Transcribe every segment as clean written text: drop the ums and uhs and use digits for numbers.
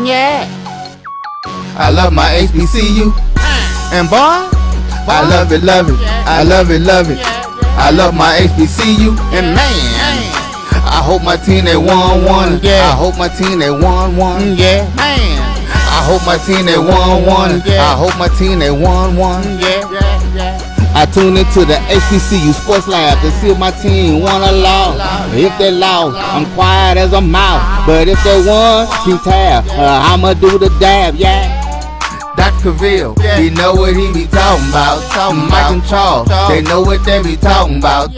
yeah. I love my HBCU. And boy, I love it, love it. I love it, love it. I love my HBCU. And man, I hope my team they won. Yeah. I hope my team they won. Yeah. Man, I hope my team they won. I hope my team they won. Yeah. I tune into the HBCU Sports Lab to see if my team won or lost. If they lost, I'm quiet as a mouse. But if they won, keep tab. I'ma do the dab, yeah. Dr. Cavil, he know what he be talking about. Mike and Charles, they know what they be talking about.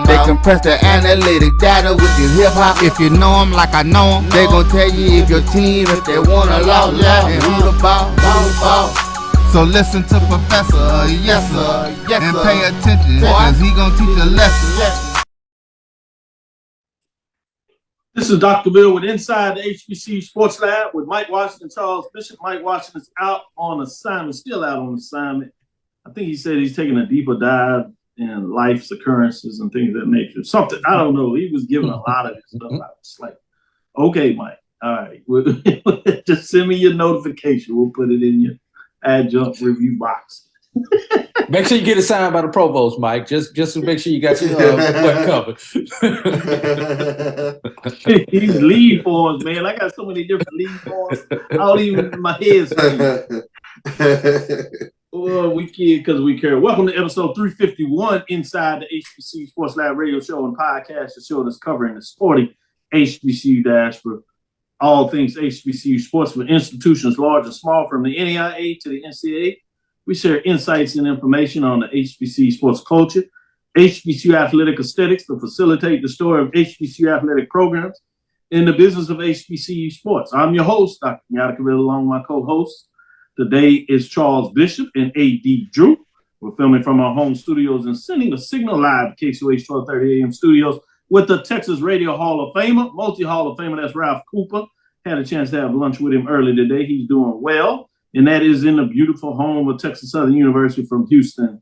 They compress the analytic data with your hip hop. If you know them like I know them, they gon' tell you if your team, if they won or lost, and who the ball. So listen to Professor, yes sir, and pay attention, cause he gon' teach a lesson. This is Dr. Bill with Inside the HBCU Sports Lab with Mike Washington, Charles Bishop. Mike Washington's out on assignment, still out on assignment. I think he said he's taking a deeper dive in life's occurrences and things of that nature. Something, I don't know. He was giving a lot of this stuff out. It's like, okay, Mike, all right. Just send me your notification. We'll put it in your adjunct review box. Make sure you get it signed by the provost, Mike. Just to make sure you got your butt covered. These lead forms, man. I got so many different lead forms. I don't even my head's well, we kid because we care. Welcome to episode 351 inside the HBCU Sports Lab radio show and podcast, the show that's covering the sporting HBCU for all things HBCU sports for institutions large and small, from the NAIA to the NCAA. We share insights and information on the HBCU sports culture, HBCU athletic aesthetics to facilitate the story of HBCU athletic programs in the business of HBCU sports. I'm your host, Dr. Kenyatta Cavil, along with my co-hosts. Today is Charles Bishop and A.D. Drew. We're filming from our home studios and sending a signal live to KCOH 1230 AM studios with the Texas Radio Hall of Famer, multi-Hall of Famer, that's Ralph Cooper. Had a chance to have lunch with him early today. He's doing well. And that is in the beautiful home of Texas Southern University from Houston,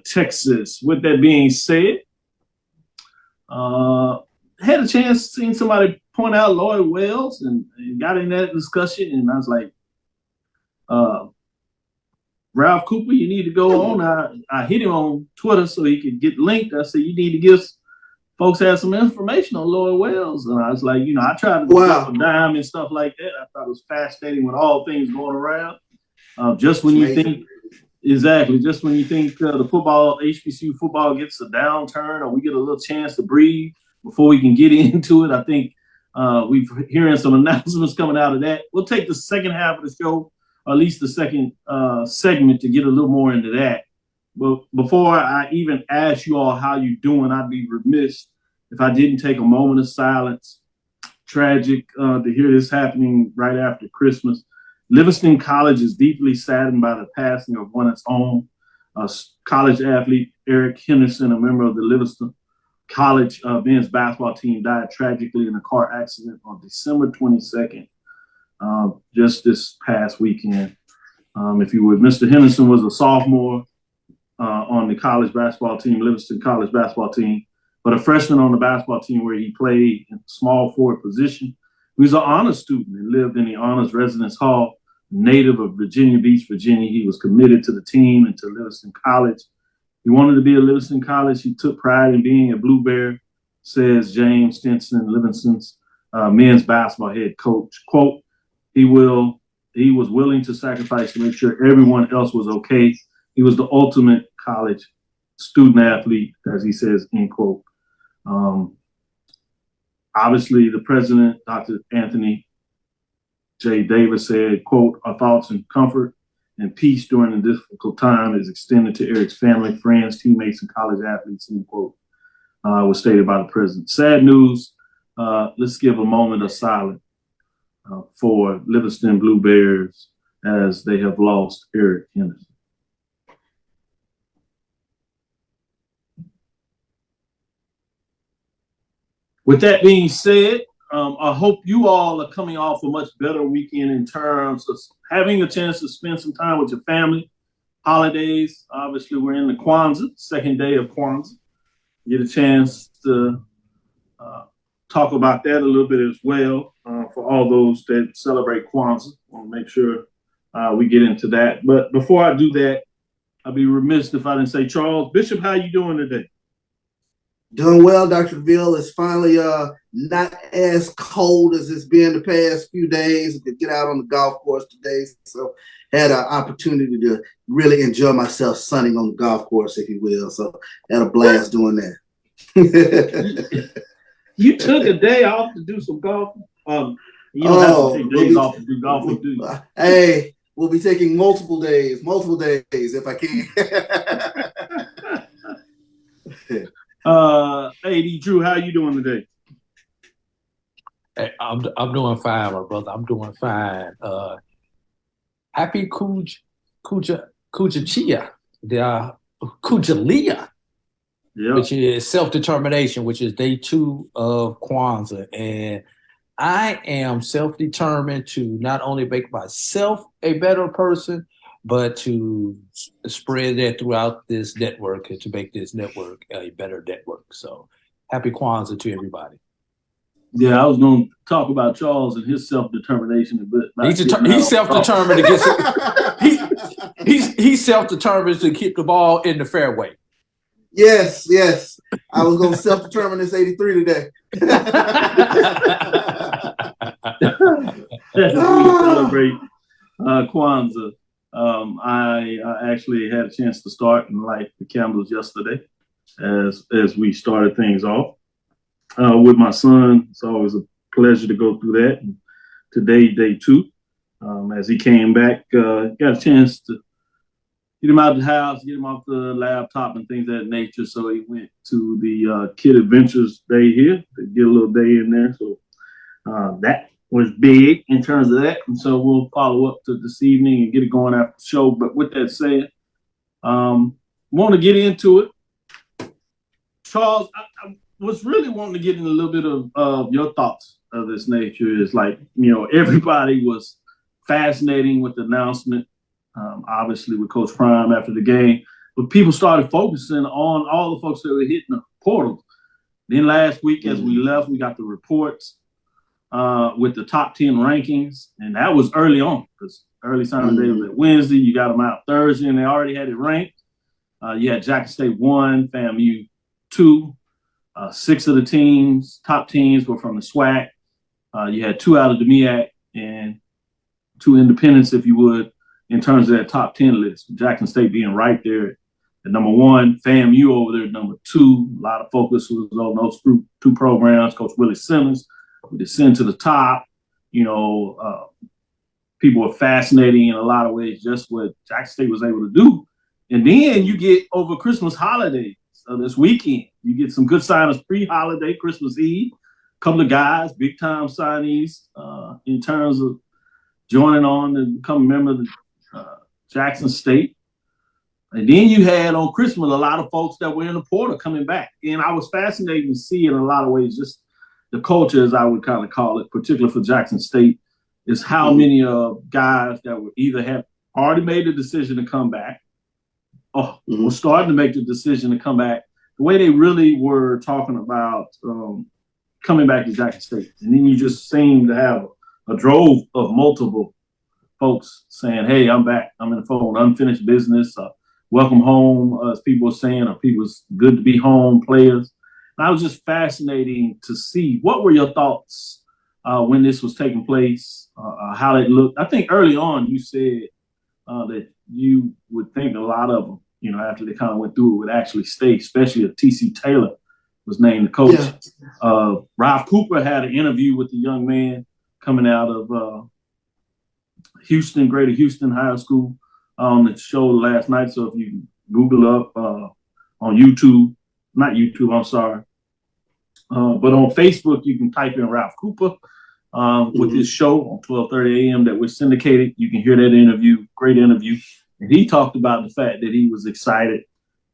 Texas. With that being said, had a chance seeing somebody point out Lloyd Wells and got in that discussion. And I was like, Ralph Cooper, you need to go on. I hit him on Twitter so he could get linked. I said, you need to give folks have some information on Lloyd Wells. And I was like, I tried to look up a dime and stuff like that. I thought it was fascinating with all things going around. Just when you think the football, HBCU football gets a downturn or we get a little chance to breathe before we can get into it, I think we've hearing some announcements coming out of that. We'll take the second half of the show, or at least the second segment, to get a little more into that. But before I even ask you all how you're doing, I'd be remiss if I didn't take a moment of silence. Tragic to hear this happening right after Christmas. Livingston College is deeply saddened by the passing of one of its own, college athlete Eric Henderson, a member of the Livingston College men's basketball team, died tragically in a car accident on December 22nd, just this past weekend. If you would, Mr. Henderson was a sophomore on the college basketball team, Livingston College basketball team, but a freshman on the basketball team where he played in small forward position. He was an honors student and lived in the Honors Residence Hall, native of Virginia Beach, Virginia. He was committed to the team and to Livingston College. He wanted to be at Livingston College. He took pride in being a Blue Bear, says James Stinson, Livingston's men's basketball head coach. Quote, he was willing to sacrifice to make sure everyone else was okay. He was the ultimate college student athlete, as he says, end quote. Obviously, the president, Dr. Anthony J. Davis, said, quote, our thoughts and comfort and peace during a difficult time is extended to Eric's family, friends, teammates, and college athletes, end quote, was stated by the president. Sad news. Let's give a moment of silence for Livingston Blue Bears as they have lost Eric Henderson. With that being said, I hope you all are coming off a much better weekend in terms of having a chance to spend some time with your family. Holidays, obviously, we're in the Kwanzaa, second day of Kwanzaa. Get a chance to talk about that a little bit as well for all those that celebrate Kwanzaa. I want to make sure we get into that. But before I do that, I'd be remiss if I didn't say, Charles Bishop, how you doing today? Doing well, Dr. Cavil. It's finally not as cold as it's been the past few days. I could get out on the golf course today, so had an opportunity to really enjoy myself sunning on the golf course, if you will. So had a blast doing that. You took a day off to do some golfing? You don't have to take days off to do golfing, do you? Hey, we'll be taking multiple days if I can. AD Drew, how you doing today? Hey, I'm doing fine, my brother. I'm doing fine. Happy Kujalia, which is self-determination, which is day 2 of Kwanzaa. And I am self-determined to not only make myself a better person, but to spread that throughout this network and to make this network a better network. So happy Kwanzaa to everybody. Yeah, I was going to talk about Charles and his self-determination. But he's self-determined to get he's self-determined to keep the ball in the fairway. Yes. I was going to self-determine this 83 today. We celebrate Kwanzaa. I actually had a chance to start and light the candles yesterday as we started things off with my son. It's always a pleasure to go through that. And today, day 2, as he came back, got a chance to get him out of the house, get him off the laptop and things of that nature. So he went to the Kid Adventures Day here to get a little day in there. So that was big in terms of that. And so we'll follow up to this evening and get it going after the show. But with that said, want to get into it. Charles, I was really wanting to get in a little bit of your thoughts of this nature. Is like, everybody was fascinating with the announcement, obviously with Coach Prime after the game, but people started focusing on all the folks that were hitting the portal. Then last week, as we left, we got the reports with the top 10 rankings, and that was early on because early signing day was at Wednesday. You got them out Thursday, and they already had it ranked. You had Jackson State 1, FAMU 2. 6 of the top teams were from the SWAC. You had 2 out of the MEAC and 2 independents, if you would, in terms of that top 10 list. Jackson State being right there at number 1, FAMU over there at number 2. A lot of focus was on those 2 programs. Coach Willie Simmons would descend to the top. People were fascinating in a lot of ways, just what Jackson State was able to do. And then you get over Christmas holidays. So this weekend, you get some good signings pre-holiday, Christmas Eve. A couple of guys, big-time signees in terms of joining on and becoming a member of the Jackson State. And then you had on Christmas a lot of folks that were in the portal coming back. And I was fascinated to see in a lot of ways just the culture, as I would kind of call it, particularly for Jackson State, is how many guys that were either have already made the decision to come back or were starting to make the decision to come back, the way they really were talking about coming back to Jackson State. And then you just seem to have a drove of multiple folks saying, hey, I'm back. I'm in the fold. Unfinished business. Welcome home, as people were saying, or people's good to be home players. And I was just fascinating to see what were your thoughts when this was taking place, how it looked. I think early on you said that you would think a lot of them, after they kind of went through it, would actually stay, especially if T.C. Taylor was named the coach. Yeah. Ralph Cooper had an interview with the young man coming out of Houston, Greater Houston High School on the show last night. So if you Google up on YouTube, not YouTube, I'm sorry, but on Facebook, you can type in Ralph Cooper with his show on 12:30 a.m. that was syndicated. You can hear that interview, great interview. And he talked about the fact that he was excited.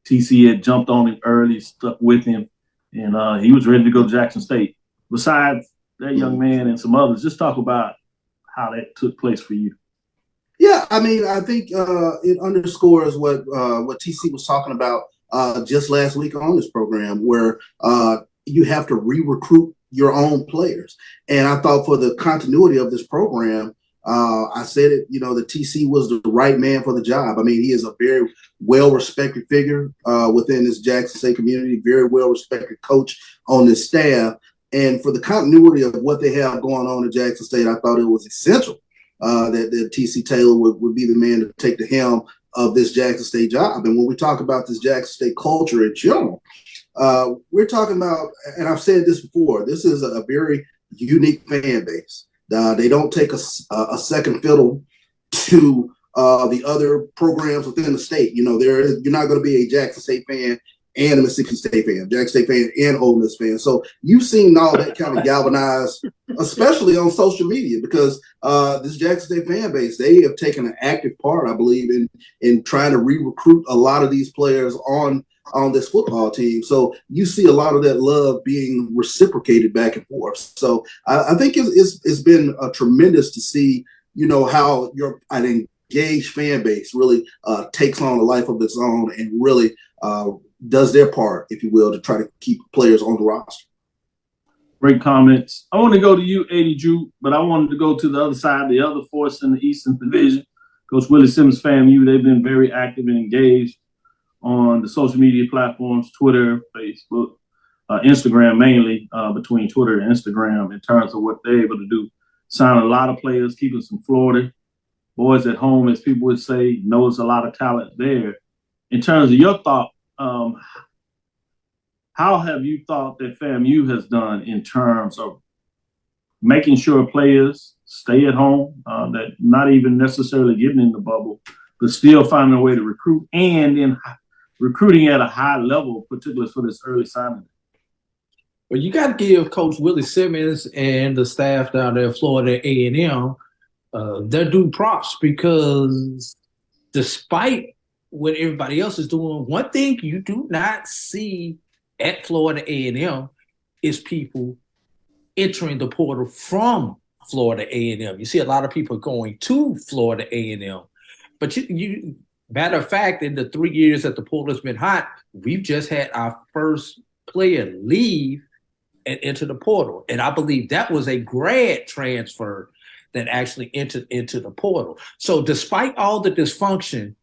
TC had jumped on him early, stuck with him, and he was ready to go to Jackson State. Besides that young man and some others, just talk about how that took place for you. Yeah, I mean, I think it underscores what TC was talking about just last week on this program, where you have to re-recruit your own players. And I thought for the continuity of this program, I said it, the TC was the right man for the job. I mean, he is a very well-respected figure within this Jackson State community, very well-respected coach on this staff. And for the continuity of what they have going on at Jackson State, I thought it was essential that TC Taylor would be the man to take the helm of this Jackson State job. And when we talk about this Jackson State culture in general, we're talking about, and I've said this before, this is a very unique fan base. They don't take a second fiddle to the other programs within the state. You're not going to be a Jackson State fan and a Mississippi State fan, Jackson State fan and Ole Miss fan. So you've seen all that kind of galvanize, especially on social media, because this Jackson State fan base, they have taken an active part, I believe, in trying to re-recruit a lot of these players on this football team. So you see a lot of that love being reciprocated back and forth. So I think it's been tremendous to see, how an engaged fan base really takes on a life of its own and really does their part, if you will, to try to keep players on the roster. Great comments. I want to go to you, 80 Drew, but I wanted to go to the other side, the other force in the Eastern Division. Coach Willie Simmons, FAMU, they've been very active and engaged on the social media platforms, Twitter, Facebook, Instagram mainly, between Twitter and Instagram in terms of what they're able to do. Sign a lot of players, keeping some Florida boys at home, as people would say, knows a lot of talent there. In terms of your thought, how have you thought that FAMU has done in terms of making sure players stay at home, that not even necessarily getting in the bubble, but still finding a way to recruit and in recruiting at a high level, particularly for this early signing? Well, you got to give Coach Willie Simmons and the staff down there at Florida A&M their due props, because despite what everybody else is doing, one thing you do not see at Florida A&M is people entering the portal from Florida A&M. You see a lot of people going to Florida A&M, but you matter of fact, in the 3 years that the portal has been hot, we've just had our first player leave and enter the portal. And I believe that was a grad transfer that actually entered into the portal. So despite all the dysfunction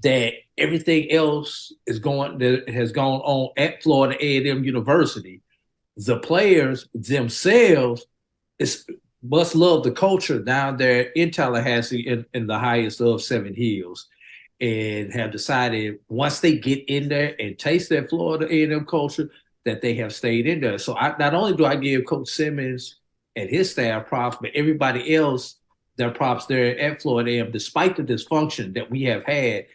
that everything else has gone on at Florida A&M University, the players themselves must love the culture down there in Tallahassee in the highest of 7 hills, and have decided once they get in there and taste that Florida A&M culture that they have stayed in there. So not only do I give Coach Simmons and his staff props, but everybody else their props there at Florida A&M, despite the dysfunction that we have had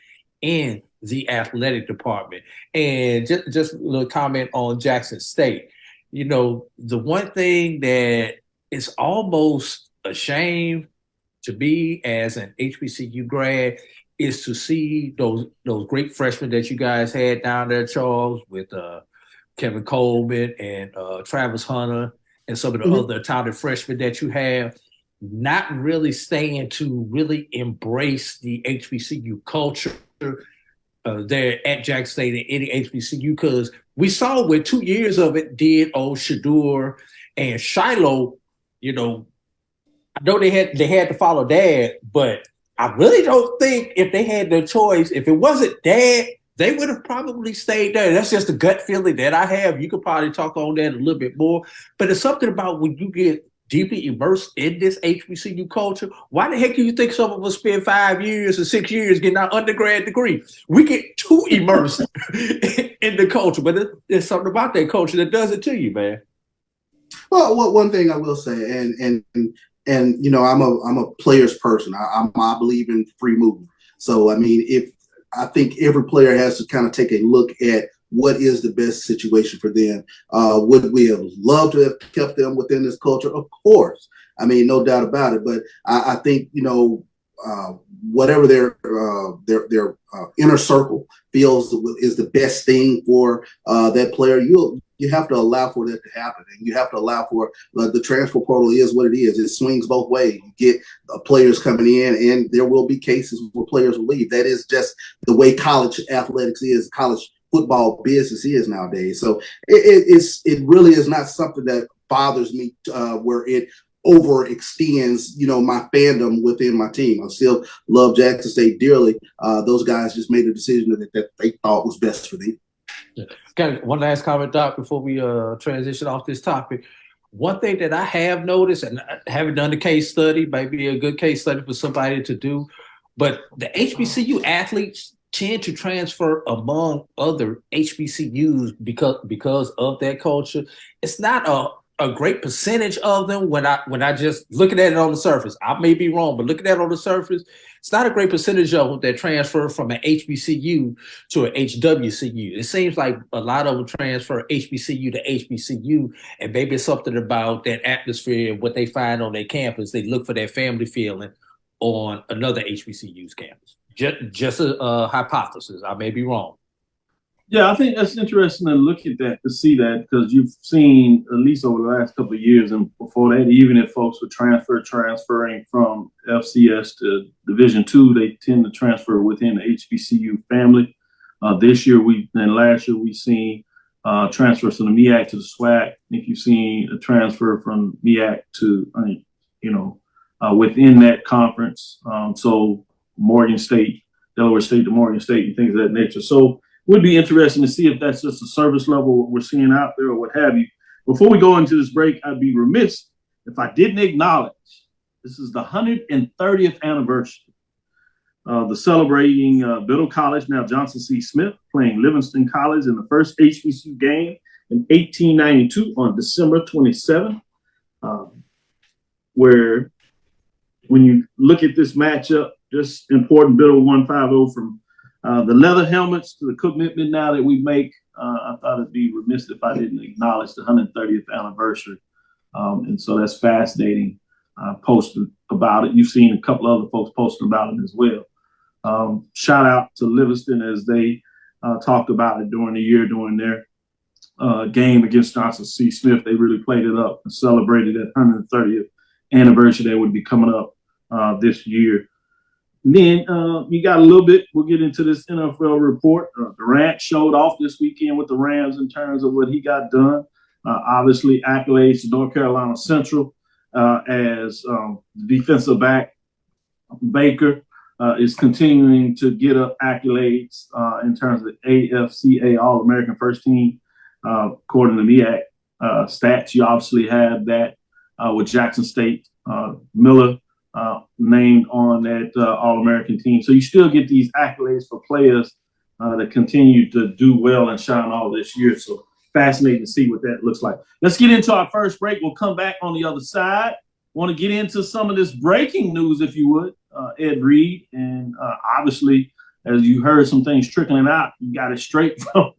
in the athletic department. And just a little comment on Jackson State. The one thing that is almost a shame to me as an HBCU grad is to see those great freshmen that you guys had down there, Charles, with Kevin Coleman and Travis Hunter and some of the other talented freshmen that you have, not really staying to really embrace the HBCU culture there at Jackson State and any HBCU, because we saw what 2 years of it did old Cador and Shiloh. I know they had to follow Dad, but I really don't think if they had their choice, if it wasn't Dad, they would have probably stayed there. That's just a gut feeling that I have. You could probably talk on that a little bit more, but it's something about when you get deeply immersed in this HBCU culture. Why the heck do you think some of us spend 5 years or 6 years getting our undergrad degree? We get too immersed in the culture, but there's something about that culture that does it to you, man. Well, one thing I will say, and I'm a player's person. I believe in free movement. So I think every player has to kind of take a look at what is the best situation for them. Would we have loved to have kept them within this culture? Of course. No doubt about it. But I think, whatever their inner circle feels is the best thing for that player, you have to allow for that to happen. And you have to allow for the transfer portal is what it is. It swings both ways. You get players coming in, and there will be cases where players will leave. That is just the way college athletics is, college football business is nowadays. So it really is not something that bothers me where it overextends, my fandom within my team. I still love Jackson State dearly. Those guys just made a decision that they thought was best for them. Okay, one last comment, Doc, before we transition off this topic. One thing that I have noticed, and I haven't done the case study, might be a good case study for somebody to do, but the HBCU athletes tend to transfer among other HBCUs because of that culture. It's not a great percentage of them when I just looking at it on the surface. I may be wrong, but looking at it on the surface, it's not a great percentage of them that transfer from an HBCU to an HWCU. It seems like a lot of them transfer HBCU to HBCU, and maybe it's something about that atmosphere, what they find on their campus. They look for that family feeling on another HBCU's campus. Just a hypothesis. I may be wrong. Yeah, I think that's interesting to look at that, to see that, because you've seen, at least over the last couple of years, and before that, even if folks were transferring from FCS to Division II, they tend to transfer within the HBCU family. This year, and last year, we've seen transfers from the MEAC to the SWAC. I think you've seen a transfer from MEAC to, within that conference. So Morgan State, Delaware State to Morgan State, and things of that nature. So would be interesting to see if that's just a service level we're seeing out there or what have you. Before we go into this break, I'd be remiss if I didn't acknowledge this is the 130th anniversary of the celebrating Biddle College, now Johnson C. Smith, playing Livingston College in the first HBCU game in 1892 on December 27th, where when you look at this matchup, just important, Biddle 150 from the leather helmets to the commitment now that we make. I thought it'd be remiss if I didn't acknowledge the 130th anniversary. And so that's fascinating. Posted about it. You've seen a couple other folks posting about it as well. Shout out to Livingston as they talked about it during the year, during their game against Johnson C. Smith. They really played it up and celebrated that 130th anniversary that would be coming up this year. Then you got a little bit, we'll get into this NFL report. Durant showed off this weekend with the Rams in terms of what he got done. Obviously, accolades to North Carolina Central as defensive back Baker is continuing to get up accolades in terms of the AFCA All-American First Team. According to MEAC stats, you obviously have that with Jackson State, Miller, named on that All-American team. So you still get these accolades for players that continue to do well and shine all this year. So fascinating to see what that looks like. Let's get into our first break. We'll come back on the other side. Want to get into some of this breaking news, if you would, Ed Reed. And obviously, as you heard some things trickling out, you got it straight from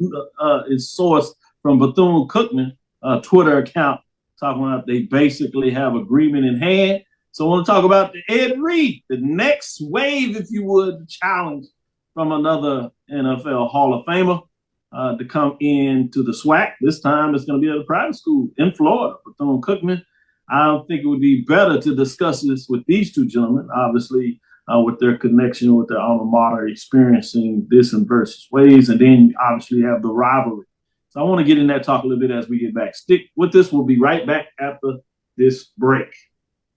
its source from Bethune-Cookman Twitter account, talking about they basically have agreement in hand. So I want to talk about the Ed Reed, the next wave, if you would, the challenge from another NFL Hall of Famer to come into the SWAC. This time it's going to be at a private school in Florida, Bethune-Cookman. I don't think it would be better to discuss this with these two gentlemen, obviously with their connection with their alma mater, experiencing this in versus ways, and then you obviously have the rivalry. So I want to get in that talk a little bit as we get back. Stick with this. We'll be right back after this break.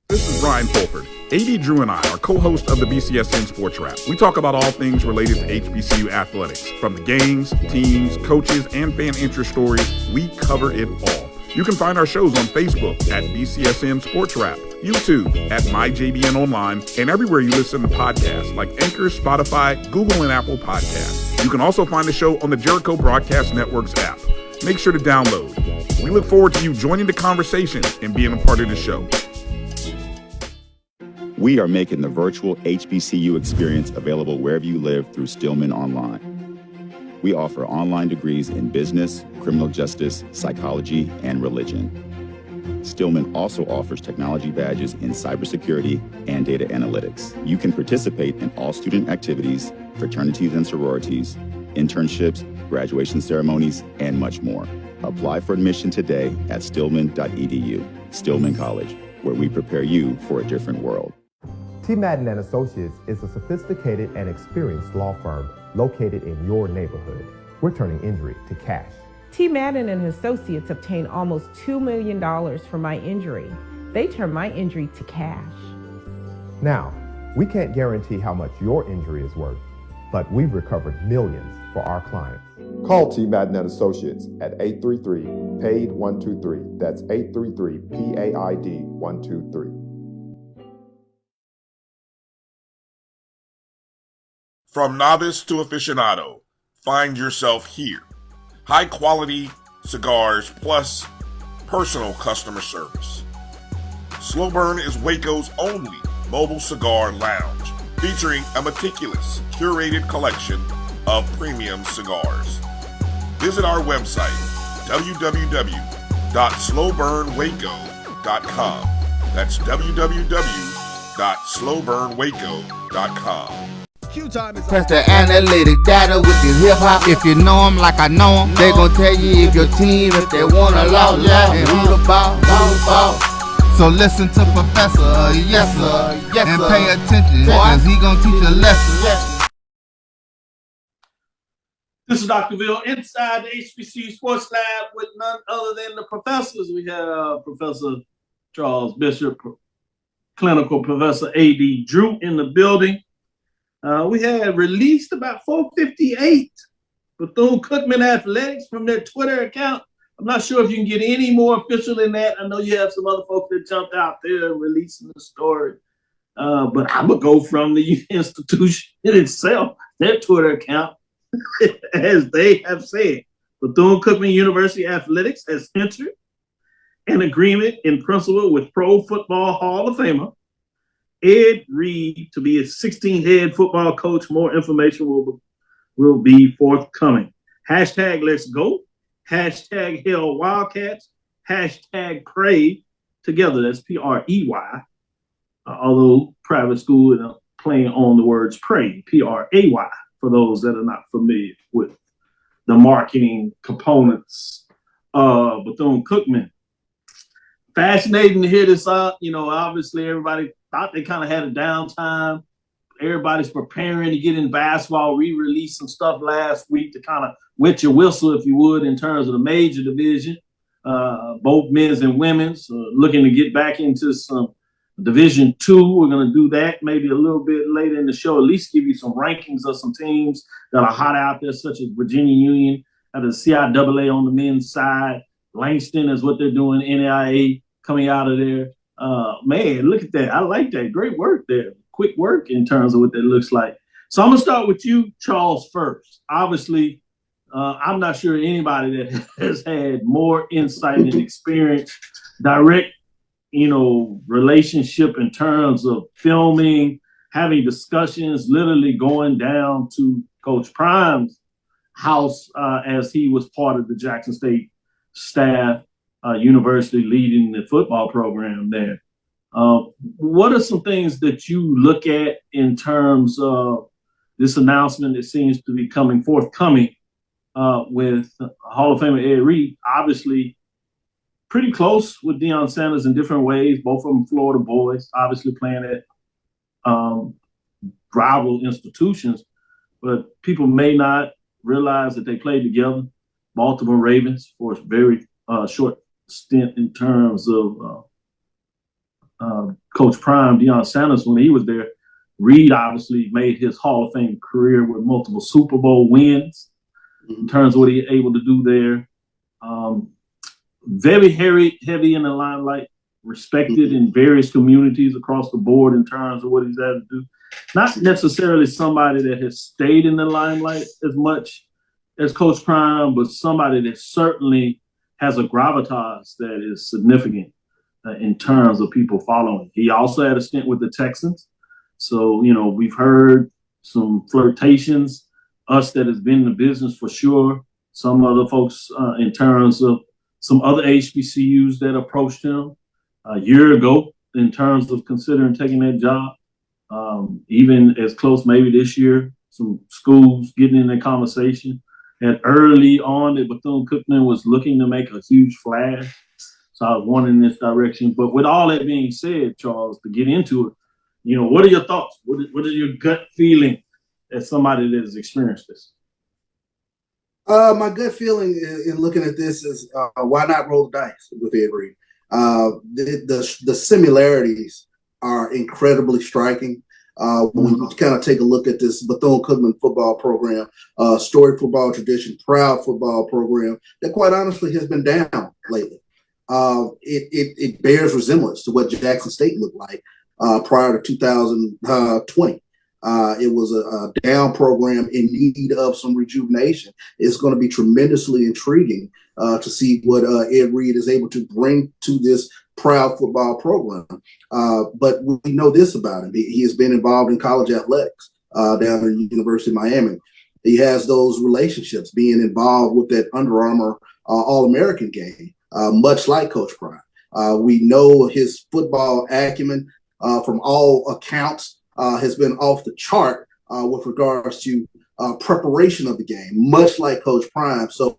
This is Brian Fulford. A.D. Drew and I are co-hosts of the BCSN SportsWrap. We talk about all things related to HBCU athletics. From the games, teams, coaches, and fan interest stories, we cover it all. You can find our shows on Facebook at BCSN SportsWrap, YouTube at MyJBN Online, and everywhere you listen to podcasts like Anchor, Spotify, Google, and Apple Podcasts. You can also find the show on the Jericho Broadcast Network's app. Make sure to download. We look forward to you joining the conversation and being a part of the show. We are making the virtual HBCU experience available wherever you live through Stillman Online. We offer online degrees in business, criminal justice, psychology, and religion. Stillman also offers technology badges in cybersecurity and data analytics. You can participate in all student activities, fraternities and sororities, internships, graduation ceremonies, and much more. Apply for admission today at stillman.edu. Stillman College, where we prepare you for a different world. T. Madden & Associates is a sophisticated and experienced law firm located in your neighborhood. We're turning injury to cash. T. Madden and Associates obtained almost $2 million for my injury. They turned my injury to cash. Now, we can't guarantee how much your injury is worth, but we've recovered millions for our clients. Call T. Madden and Associates at 833-PAID-123. That's 833-PAID-123. From novice to aficionado, find yourself here. High quality cigars plus personal customer service. Slow Burn is Waco's only mobile cigar lounge, featuring a meticulous, curated collection of premium cigars. Visit our website, www.slowburnwaco.com. That's www.slowburnwaco.com. Press the analytic data with the hip hop. If you know them like I know them, they gon' tell you if your team, if they wanna loud, and who the ball. So listen to Professor, yes sir, and pay attention, cause he gon' teach a lesson. This is Dr. Ville inside the HBCU Sports Lab with none other than the professors. We have Professor Charles Bishop, Clinical Professor A.D. Drew in the building. We had released about 458 Bethune-Cookman Athletics from their Twitter account. I'm not sure if you can get any more official than that. I know you have some other folks that jumped out there releasing the story. But I'm going to go from the institution itself, their Twitter account, as they have said. Bethune-Cookman University Athletics has entered an agreement in principle with Pro Football Hall of Famer Ed Reed to be a 16th head football coach. More information will be forthcoming. Hashtag let's go. Hashtag Hell Wildcats. Hashtag pray together. That's P-R-E-Y. Although private school playing on the words pray, P-R-A-Y, for those that are not familiar with the marketing components of Bethune-Cookman. Fascinating to hear this out. You know, obviously everybody thought they kind of had a downtime. Everybody's preparing to get in basketball. We released some stuff last week to kind of wet your whistle, if you would, in terms of the major division, both men's and women's, looking to get back into some Division II. We're going to do that maybe a little bit later in the show, at least give you some rankings of some teams that are hot out there, such as Virginia Union, at the CIAA on the men's side. Langston is what they're doing, NAIA coming out of there. Man, look at that. I like that. Great work there. Quick work in terms of what that looks like. So I'm going to start with you, Charles, first. Obviously, I'm not sure anybody that has had more insight and experience, direct, relationship in terms of filming, having discussions, literally going down to Coach Prime's house as he was part of the Jackson State staff, university leading the football program there. What are some things that you look at in terms of this announcement that seems to be forthcoming with Hall of Famer Ed Reed? Obviously, pretty close with Deion Sanders in different ways, both of them Florida boys, obviously playing at rival institutions, but people may not realize that they played together. Baltimore Ravens for a very short stint in terms of Coach Prime, Deion Sanders, when he was there. Reed obviously made his Hall of Fame career with multiple Super Bowl wins in terms of what he was able to do there. Very heavy in the limelight, respected in various communities across the board in terms of what he's had to do. Not necessarily somebody that has stayed in the limelight as much as Coach Prime, but somebody that certainly has a gravitas that is significant in terms of people following. He also had a stint with the Texans. So, we've heard some flirtations, us that has been in the business for sure, some other folks in terms of some other HBCUs that approached him a year ago in terms of considering taking that job. Even as close maybe this year, some schools getting in that conversation. And early on, that Bethune-Cookman was looking to make a huge flash. So I was one in this direction. But with all that being said, Charles, to get into it, what are your thoughts? What is your gut feeling as somebody that has experienced this? My gut feeling in looking at this is why not roll the dice with Ed Reed? The similarities are incredibly striking. When you kind of take a look at this Bethune-Cookman football program, storied football tradition, proud football program that quite honestly has been down lately. It bears resemblance to what Jackson State looked like prior to 2020. It was a down program in need of some rejuvenation. It's going to be tremendously intriguing to see what Ed Reed is able to bring to this proud football program. But we know this about him. He has been involved in college athletics down at the University of Miami. He has those relationships, being involved with that Under Armour All-American game, much like Coach Prime. We know his football acumen from all accounts has been off the chart with regards to preparation of the game, much like Coach Prime. So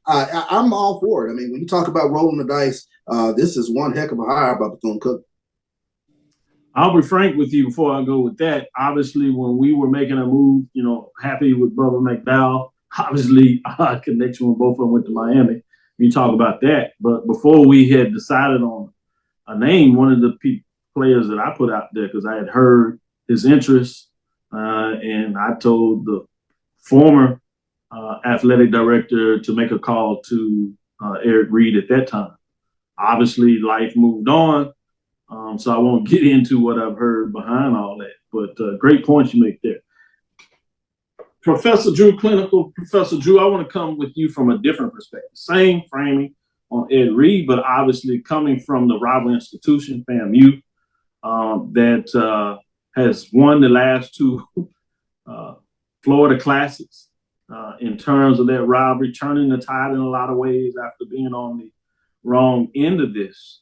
I'm all for it. I mean, when you talk about rolling the dice, this is one heck of a hire by Bethune-Cookman. I'll be frank with you before I go with that. Obviously, when we were making a move, happy with Bubba McDowell, obviously our connection with both of them went to Miami. We talk about that. But before we had decided on a name, one of the players that I put out there, because I had heard his interest, and I told the former athletic director to make a call to Eric Reed at that time. Obviously, life moved on, so I won't get into what I've heard behind all that. But great points you make there. Professor Drew, clinical Professor Drew, I want to come with you from a different perspective. Same framing on Ed Reed, but obviously coming from the rival institution, FAMU, that has won the last two Florida Classics in terms of that rivalry, turning the tide in a lot of ways after being on the wrong end of this.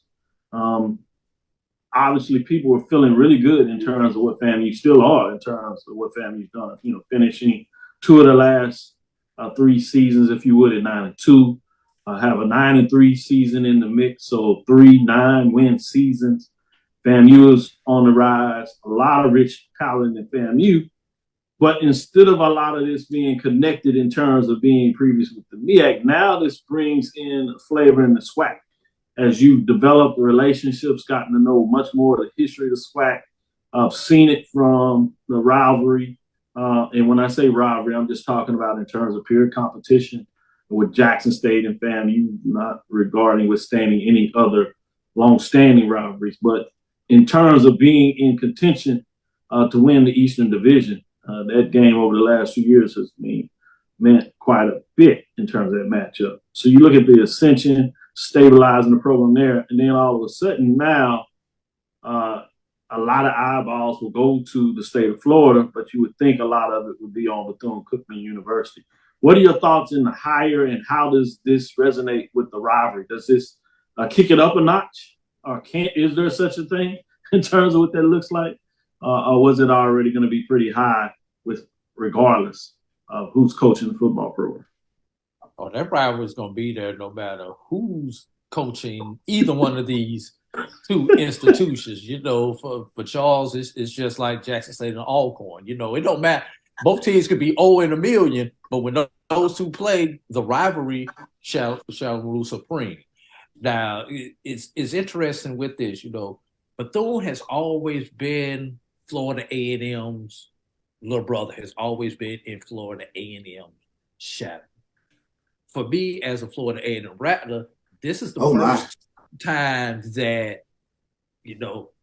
Obviously, people were feeling really good in terms of what FAMU still are, in terms of what FAMU's done, finishing two of the last 3 seasons, if you would, at 9-2, have a 9-3 season in the mix, so 3 9-win seasons. FAMU is on the rise, a lot of rich talent in FAMU, but instead of a lot of this being connected in terms of being previous with the MEAC, now this brings in a flavor in the SWAC. As you've developed relationships, gotten to know much more of the history of the SWAC, I've seen it from the rivalry. And when I say rivalry, I'm just talking about in terms of peer competition with Jackson State and FAMU, not regarding withstanding any other long-standing rivalries, but in terms of being in contention to win the Eastern Division, that game over the last few years has meant quite a bit in terms of that matchup. So you look at the ascension, stabilizing the program there, and then all of a sudden now a lot of eyeballs will go to the state of Florida, but you would think a lot of it would be on Bethune-Cookman University. What are your thoughts in the hire, and how does this resonate with the rivalry? Does this kick it up a notch, or is there such a thing in terms of what that looks like, or was it already going to be pretty high with regardless of who's coaching the football program? Oh, that rivalry is going to be there no matter who's coaching either one of these two institutions. For Charles, it's just like Jackson State and Alcorn. It don't matter. Both teams could be 0 in a million, but when those two play, the rivalry shall rule supreme. Now, it's interesting with this, Bethune has always been Florida A&M's little brother, has always been in Florida A&M shadow. For me, as a Florida A&M Rattler, this is the first time that,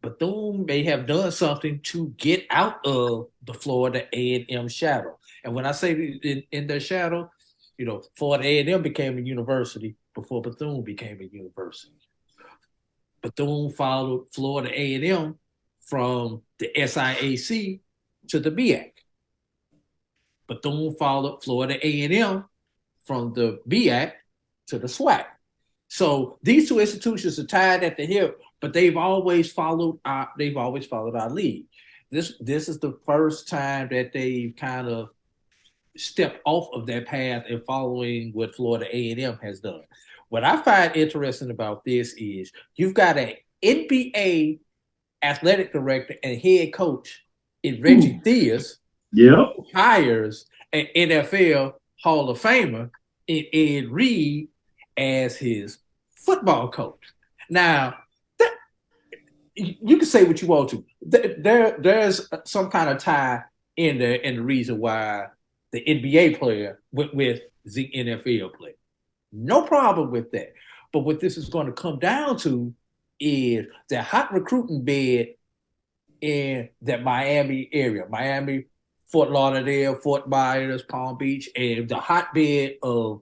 Bethune may have done something to get out of the Florida A&M shadow. And when I say in their shadow, Florida A&M became a university before Bethune became a university. Bethune followed Florida A&M from the SIAC to the MEAC. Bethune followed Florida A&M from the MEAC to the SWAC. So these two institutions are tied at the hip, but they've always followed our lead. This is the first time that they've kind of stepped off of that path and following what Florida A&M has done. What I find interesting about this is you've got an NBA athletic director and head coach in Reggie Theus, who hires an NFL Hall of Famer Ed Reed as his football coach. Now, you can say what you want to. There's some kind of tie in there, and the reason why the NBA player went with the NFL player. No problem with that. But what this is going to come down to is the hot recruiting bed in that Miami area, Miami, Fort Lauderdale, Fort Myers, Palm Beach, and the hotbed of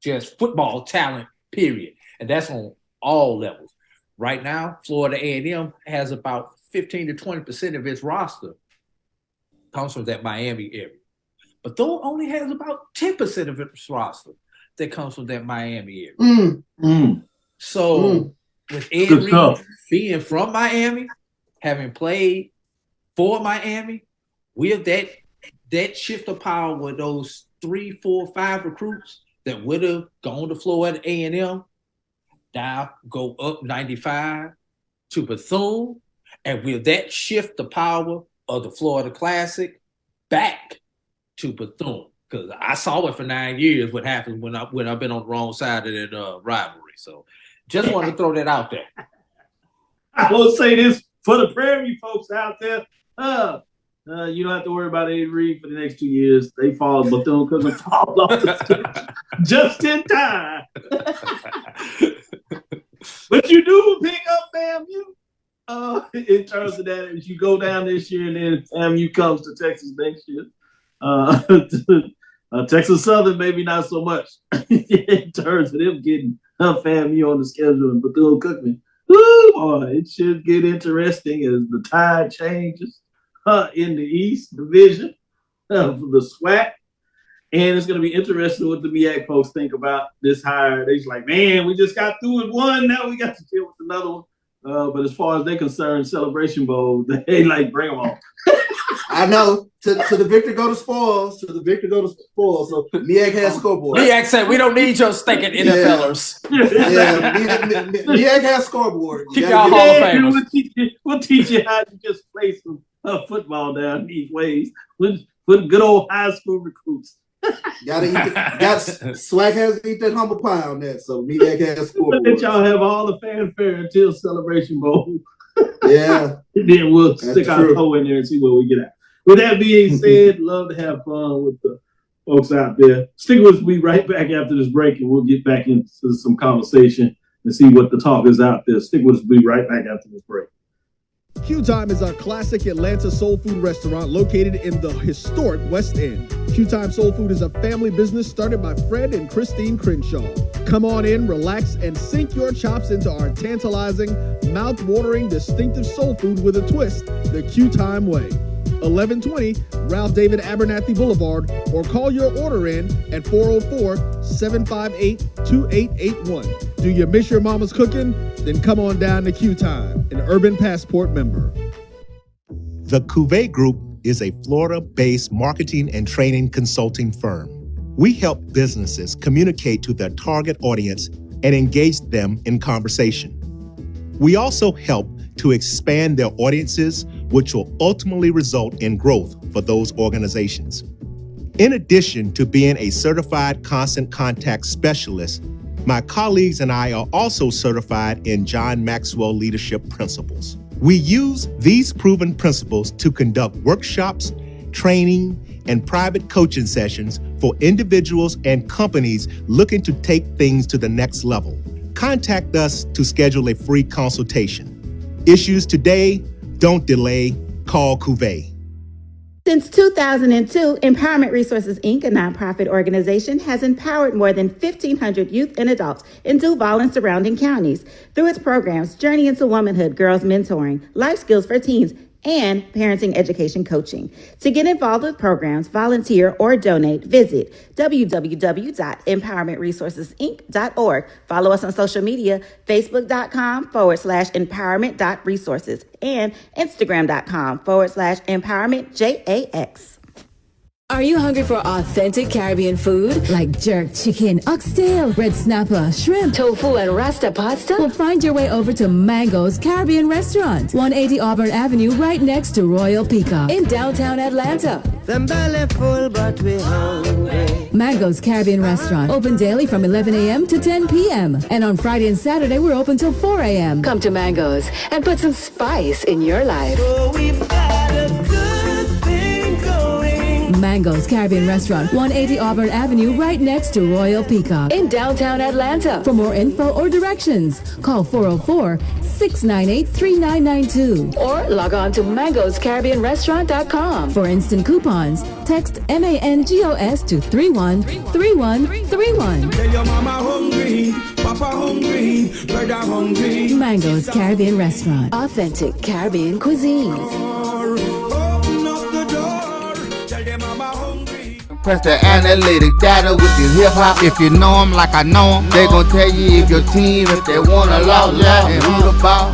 just football talent, period. And that's on all levels. Right now, Florida A&M has about 15 to 20% of its roster comes from that Miami area. But though only has about 10% of its roster that comes from that Miami area. So with Ed Reed being from Miami, having played for Miami, with that shift of power with those 3, 4, 5 recruits that would have gone to Florida A&M, now go up 95 to Bethune, and with that shift the power of the Florida Classic back to Bethune. Because I saw it for 9 years what happens when I've been on the wrong side of that rivalry. So just wanted to throw that out there. I will say this for the Prairie folks out there. You don't have to worry about Ed Reed for the next 2 years. They fall Bethune because they fall off the stage just in time. But you do pick up FAMU in terms of that. If you go down this year and then FAMU comes to Texas next year. Texas Southern, maybe not so much in terms of them getting FAMU on the schedule and Bethune-Cookman. Woo, boy, it should get interesting as the tide changes in the East Division of the SWAC. And it's going to be interesting what the MEAC folks think about this hire. They're like, man, we just got through with one. Now we got to deal with another one. But as far as they're concerned, Celebration Bowl, they like bring them on. I know. To the victor go to spoils. To the victor go to spoils. So MEAC has scoreboard. MEAC said, we don't need your stinking NFLers. MEAC has scoreboard. Keep y'all Hall of Famers. We'll teach you how to just play some football down these ways with good old high school recruits. SWAC has to eat that humble pie on that, so MEAC has scoreboard. Let y'all have all the fanfare until Celebration Bowl. Yeah. And then we'll stick our toe in there and see where we get at. With that being said, love to have fun with the folks out there. Stick with us. We'll be right back after this break, and we'll get back into some conversation and see what the talk is out there. Stick with us. We'll be right back after this break. Q Time is our classic Atlanta soul food restaurant located in the historic West End. Q Time Soul Food is a family business started by Fred and Christine Crenshaw. Come on in, relax, and sink your chops into our tantalizing, mouth-watering, distinctive soul food with a twist, the Q Time way. 1120 Ralph David Abernathy Boulevard, or call your order in at 404-758-2881. Do you miss your mama's cooking? Then come on down to Q Time, an Urban Passport member. The Cuvée Group is a Florida-based marketing and training consulting firm. We help businesses communicate to their target audience and engage them in conversation. We also help to expand their audiences, which will ultimately result in growth for those organizations. In addition to being a certified constant contact specialist, my colleagues and I are also certified in John Maxwell Leadership Principles. We use these proven principles to conduct workshops, training, and private coaching sessions for individuals and companies looking to take things to the next level. Contact us to schedule a free consultation. Issues today, don't delay, call Cuvée. Since 2002, Empowerment Resources, Inc., a nonprofit organization, has empowered more than 1,500 youth and adults in Duval and surrounding counties through its programs Journey into Womanhood, Girls Mentoring, Life Skills for Teens, and Parenting Education Coaching. To get involved with programs, volunteer, or donate, visit www.empowermentresourcesinc.org. Follow us on social media, facebook.com/empowerment.resources and instagram.com/empowermentjax. Are you hungry for authentic Caribbean food like jerk chicken, oxtail, red snapper, shrimp, tofu, and rasta pasta? Well, find your way over to Mango's Caribbean Restaurant, 180 Auburn Avenue, right next to Royal Peacock in downtown Atlanta. them belly full but we hungry. Mango's Caribbean Restaurant, open daily from 11 a.m. to 10 p.m. And on Friday and Saturday, we're open till 4 a.m. Come to Mango's and put some spice in your life. So we've got a good thing going. Mango's Caribbean Restaurant, 180 Auburn Avenue, right next to Royal Peacock in downtown Atlanta. For more info or directions, call 404-698-3992 or log on to mangoscaribbeanrestaurant.com. For instant coupons, text MANGOS to 313131. Tell your mama hungry, papa hungry, brother hungry. Mango's Caribbean Restaurant, authentic Caribbean cuisines. Open up the door, tell them mama hungry. Press the analytic data with your hip hop. If you know them like I know them, they gon' tell you if your team, if they wanna lose, and who the ball.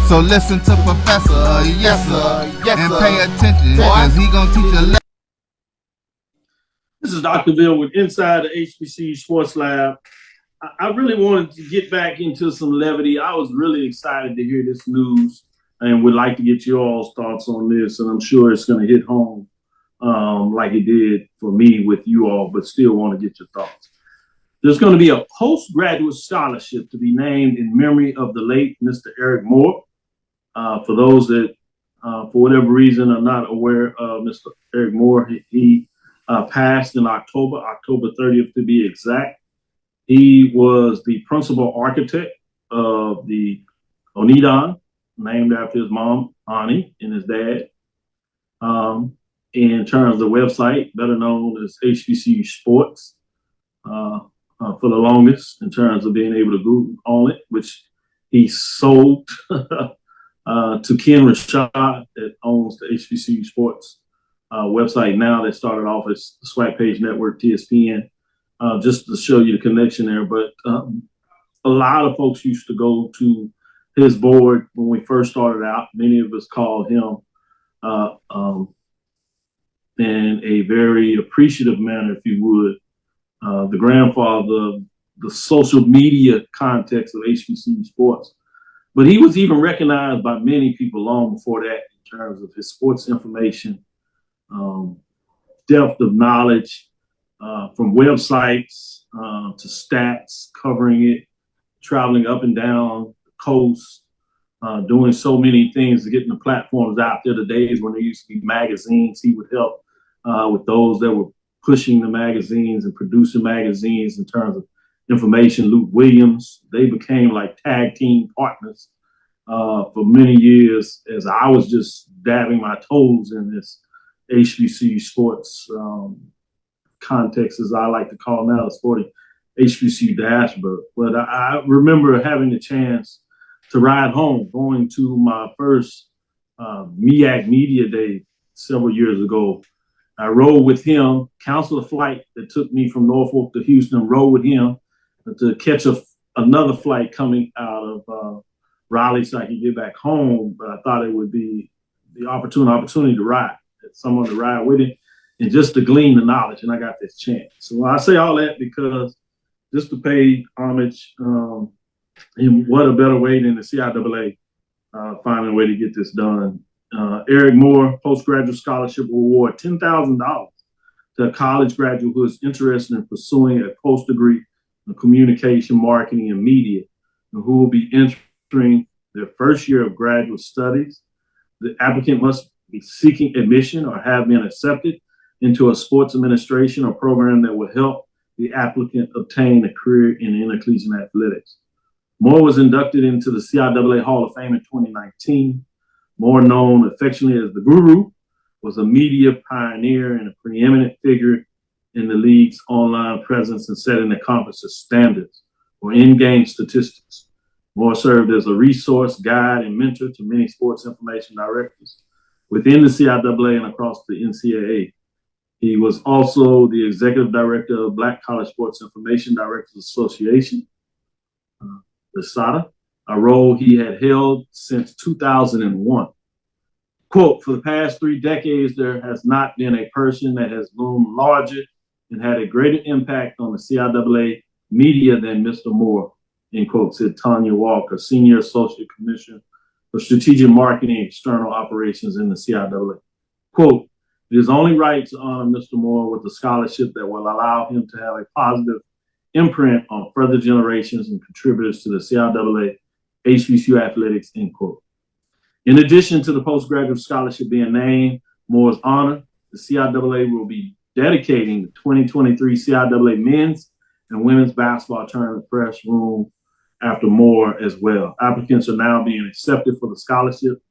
So listen to Professor, yes sir, and pay attention, cause he gon' teach a lesson. This is Dr. Ville with Inside the HBCU Sports Lab. I really wanted to get back into some levity. I was really excited to hear this news and would like to get your all's thoughts on this. And I'm sure it's going to hit home like it did for me with you all, but still want to get your thoughts. There's going to be a postgraduate scholarship to be named in memory of the late Mr. Eric Moore. For those that, for whatever reason, are not aware of Mr. Eric Moore, he passed in October 30th to be exact. He was the principal architect of the Onidan, named after his mom, Ani, and his dad. In terms of the website, better known as HBCU Sports, for the longest, in terms of being able to Google on it, which he sold to Ken Rashad, that owns the HBCU Sports website now. That started off as the Swag Page Network, TSPN, just to show you the connection there. But a lot of folks used to go to his board when we first started out. Many of us called him in a very appreciative manner, if you would, the grandfather of the social media context of HBCU sports. But he was even recognized by many people long before that in terms of his sports information, depth of knowledge, from websites to stats, covering it, traveling up and down the coast, doing so many things to get the platforms out there. The days when there used to be magazines, he would help with those that were pushing the magazines and producing magazines in terms of information. Luke Williams, they became like tag team partners for many years as I was just dabbing my toes in this HBCU sports context, as I like to call now, the sporting HBCU diaspora. But I remember having the chance to ride home, going to my first MEAC Media Day several years ago. I rode with him, canceled a flight that took me from Norfolk to Houston, rode with him to catch another flight coming out of Raleigh so I could get back home. But I thought it would be the opportunity to ride, someone to ride with him and just to glean the knowledge. And I got this chance. So I say all that because just to pay homage, and what a better way than the CIAA finding a way to get this done. Eric Moore Postgraduate Scholarship will award $10,000 to a college graduate who is interested in pursuing a post degree in communication, marketing, and media, and who will be entering their first year of graduate studies. The applicant must be seeking admission or have been accepted into a sports administration or program that will help the applicant obtain a career in intercollegiate athletics. Moore was inducted into the CIAA Hall of Fame in 2019. Moore, known affectionately as the Guru, was a media pioneer and a preeminent figure in the league's online presence and setting the conference's standards for in-game statistics. Moore served as a resource, guide, and mentor to many sports information directors within the CIAA and across the NCAA. He was also the executive director of Black College Sports Information Directors Association, the SADA, a role he had held since 2001. Quote, for the past 3 decades, there has not been a person that has loomed larger and had a greater impact on the CIAA media than Mr. Moore, end quote, said Tanya Walker, Senior Associate Commissioner for Strategic Marketing and External Operations in the CIAA. Quote, It is only right to honor Mr. Moore with a scholarship that will allow him to have a positive imprint on further generations and contributors to the CIAA HBCU athletics, end quote. In addition to the postgraduate scholarship being named Moore's honor, the CIAA will be dedicating the 2023 CIAA men's and women's basketball tournament press room after Moore as well. Applicants are now being accepted for the scholarship.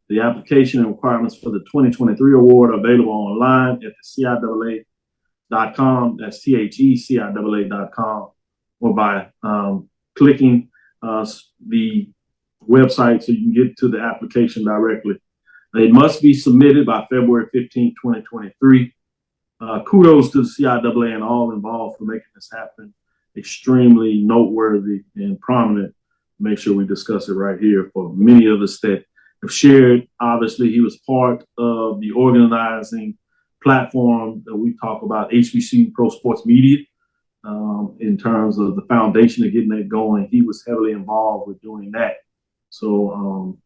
The application and requirements for the 2023 award are available online at the CIAA.com. That's THECIAA.com, or by clicking the website so you can get to the application directly. It must be submitted by February 15, 2023. Kudos to the CIAA and all involved for making this happen. Extremely noteworthy and prominent. Make sure we discuss it right here for many of us that have shared. Obviously, he was part of the organizing platform that we talk about, HBCU Pro Sports Media, in terms of the foundation of getting that going. He was heavily involved with doing that. So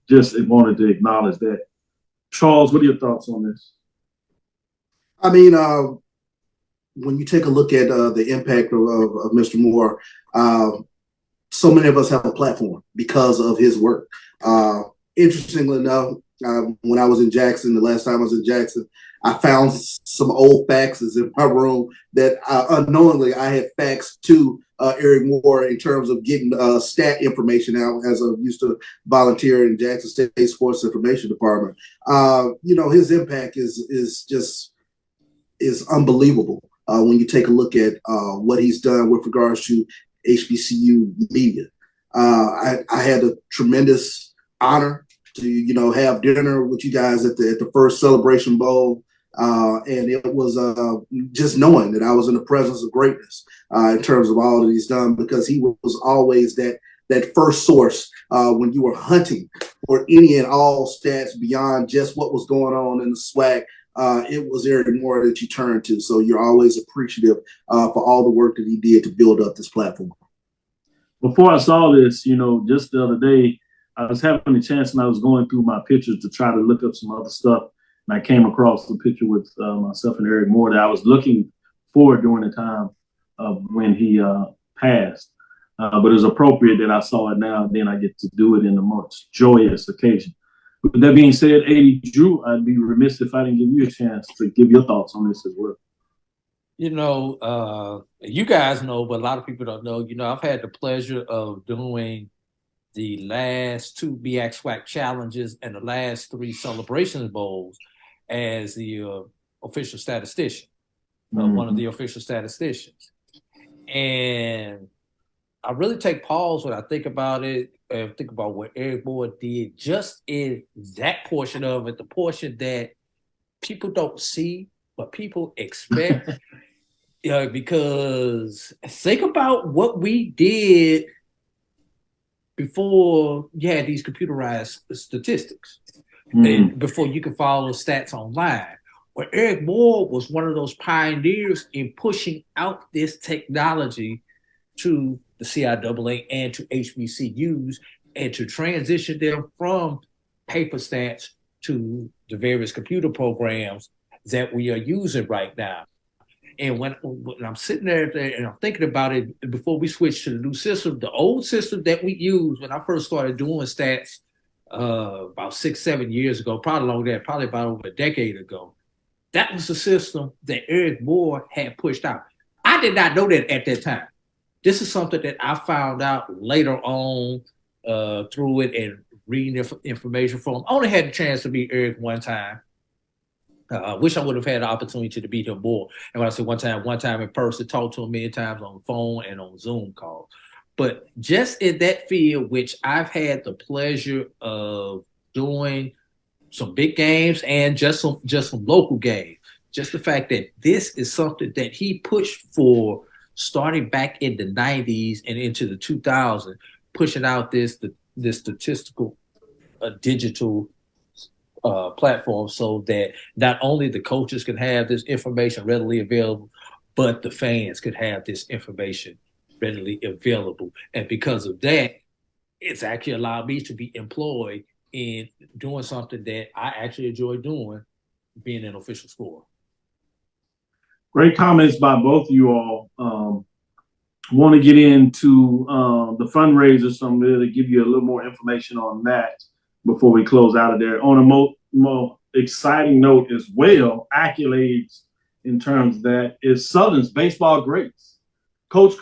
just wanted to acknowledge that. Charles, what are your thoughts on this? I mean, when you take a look at the impact of Mr. Moore, so many of us have a platform because of his work. Interestingly enough, when I was in Jackson, the last time I was in Jackson, I found some old faxes in my room that unknowingly I had faxed to Eric Moore in terms of getting stat information out, as I used to volunteer in Jackson State Sports Information Department. His impact is unbelievable when you take a look at what he's done with regards to HBCU media. I had a tremendous honor to have dinner with you guys at the first Celebration Bowl. And it was just knowing that I was in the presence of greatness in terms of all that he's done, because he was always that first source when you were hunting for any and all stats beyond just what was going on in the SWAC. It was Eric Moore that you turned to. So you're always appreciative for all the work that he did to build up this platform. Before I saw this, just the other day, I was having a chance and I was going through my pictures to try to look up some other stuff. And I came across the picture with myself and Eric Moore that I was looking for during the time of when he passed. But it was appropriate that I saw it now, and then I get to do it in a much joyous occasion. With that being said, A.D. Drew, I'd be remiss if I didn't give you a chance to give your thoughts on this as well. You guys know, but a lot of people don't know, I've had the pleasure of doing the last 2 BX-SWAC challenges and the last 3 Celebration Bowls as the official statistician, one of the official statisticians. And I really take pause when I think about it and think about what Eric Moore did just in that portion of it, the portion that people don't see, but people expect. Because think about what we did before you had these computerized statistics, and before you could follow stats online. Well, Eric Moore was one of those pioneers in pushing out this technology to the CIAA and to HBCUs, and to transition them from paper stats to the various computer programs that we are using right now. And when I'm sitting there and I'm thinking about it, before we switched to the new system, the old system that we used when I first started doing stats about 6-7 years ago, probably longer than that, probably about over a decade ago, that was the system that Eric Moore had pushed out. I did not know that at that time. This is something that I found out later on through it and reading information from him. I only had the chance to meet Eric one time. I wish I would have had the opportunity to meet him more. And when I say one time in person, talked to him many times on the phone and on Zoom calls. But just in that field, which I've had the pleasure of doing some big games and just some local games, just the fact that this is something that he pushed for starting back in the 90s and into the 2000s, pushing out this statistical digital platform, so that not only the coaches can have this information readily available, but the fans could have this information readily available. And because of that, it's actually allowed me to be employed in doing something that I actually enjoy doing being an official scorer. Great comments by both of you all. Want to get into the fundraiser, so I'm going to give you a little more information on that before we close out of there. On a more exciting note as well, accolades in terms of that is Southern's baseball greats. Coach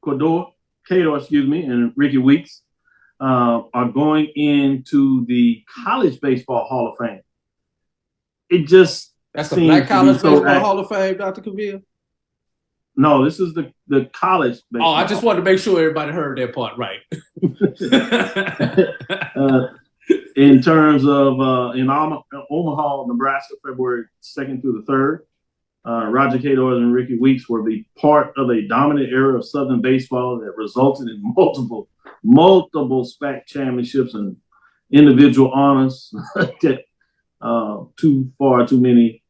Cador, and Ricky Weeks are going into the College Baseball Hall of Fame. It just That's the Black College Baseball Hall of Fame, Dr. Cavil? No, this is the college baseball. Oh, I just wanted to make sure everybody heard that part right. In terms of in Omaha, Nebraska, February 2nd through the 3rd, Roger Cador and Ricky Weeks were the part of a dominant era of Southern baseball that resulted in multiple SPAC championships and individual honors. Too many.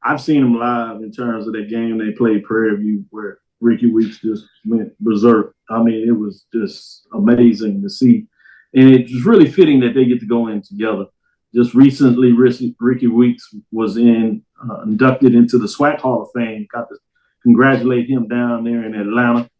I've seen them live in terms of that game they played Prairie View where Ricky Weeks just went berserk. I mean, it was just amazing to see. And it's really fitting that they get to go in together. Just recently, Ricky Weeks was inducted into the SWAC Hall of Fame. Got to congratulate him down there in Atlanta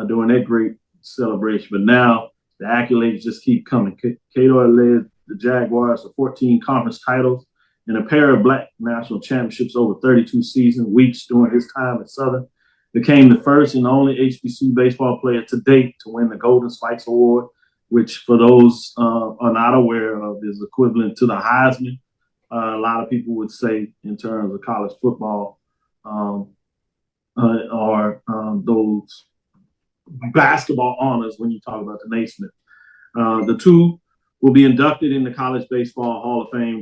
during that great celebration. But now the accolades just keep coming. Cador led the Jaguars to 14 conference titles and a pair of Black national championships over 32 seasons. Weeks during his time at Southern became the first and only HBCU baseball player to date to win the Golden Spikes Award, which for those are not aware of is equivalent to the Heisman. A lot of people would say in terms of college football are those basketball honors when you talk about the Naismith. The two will be inducted in the College Baseball Hall of Fame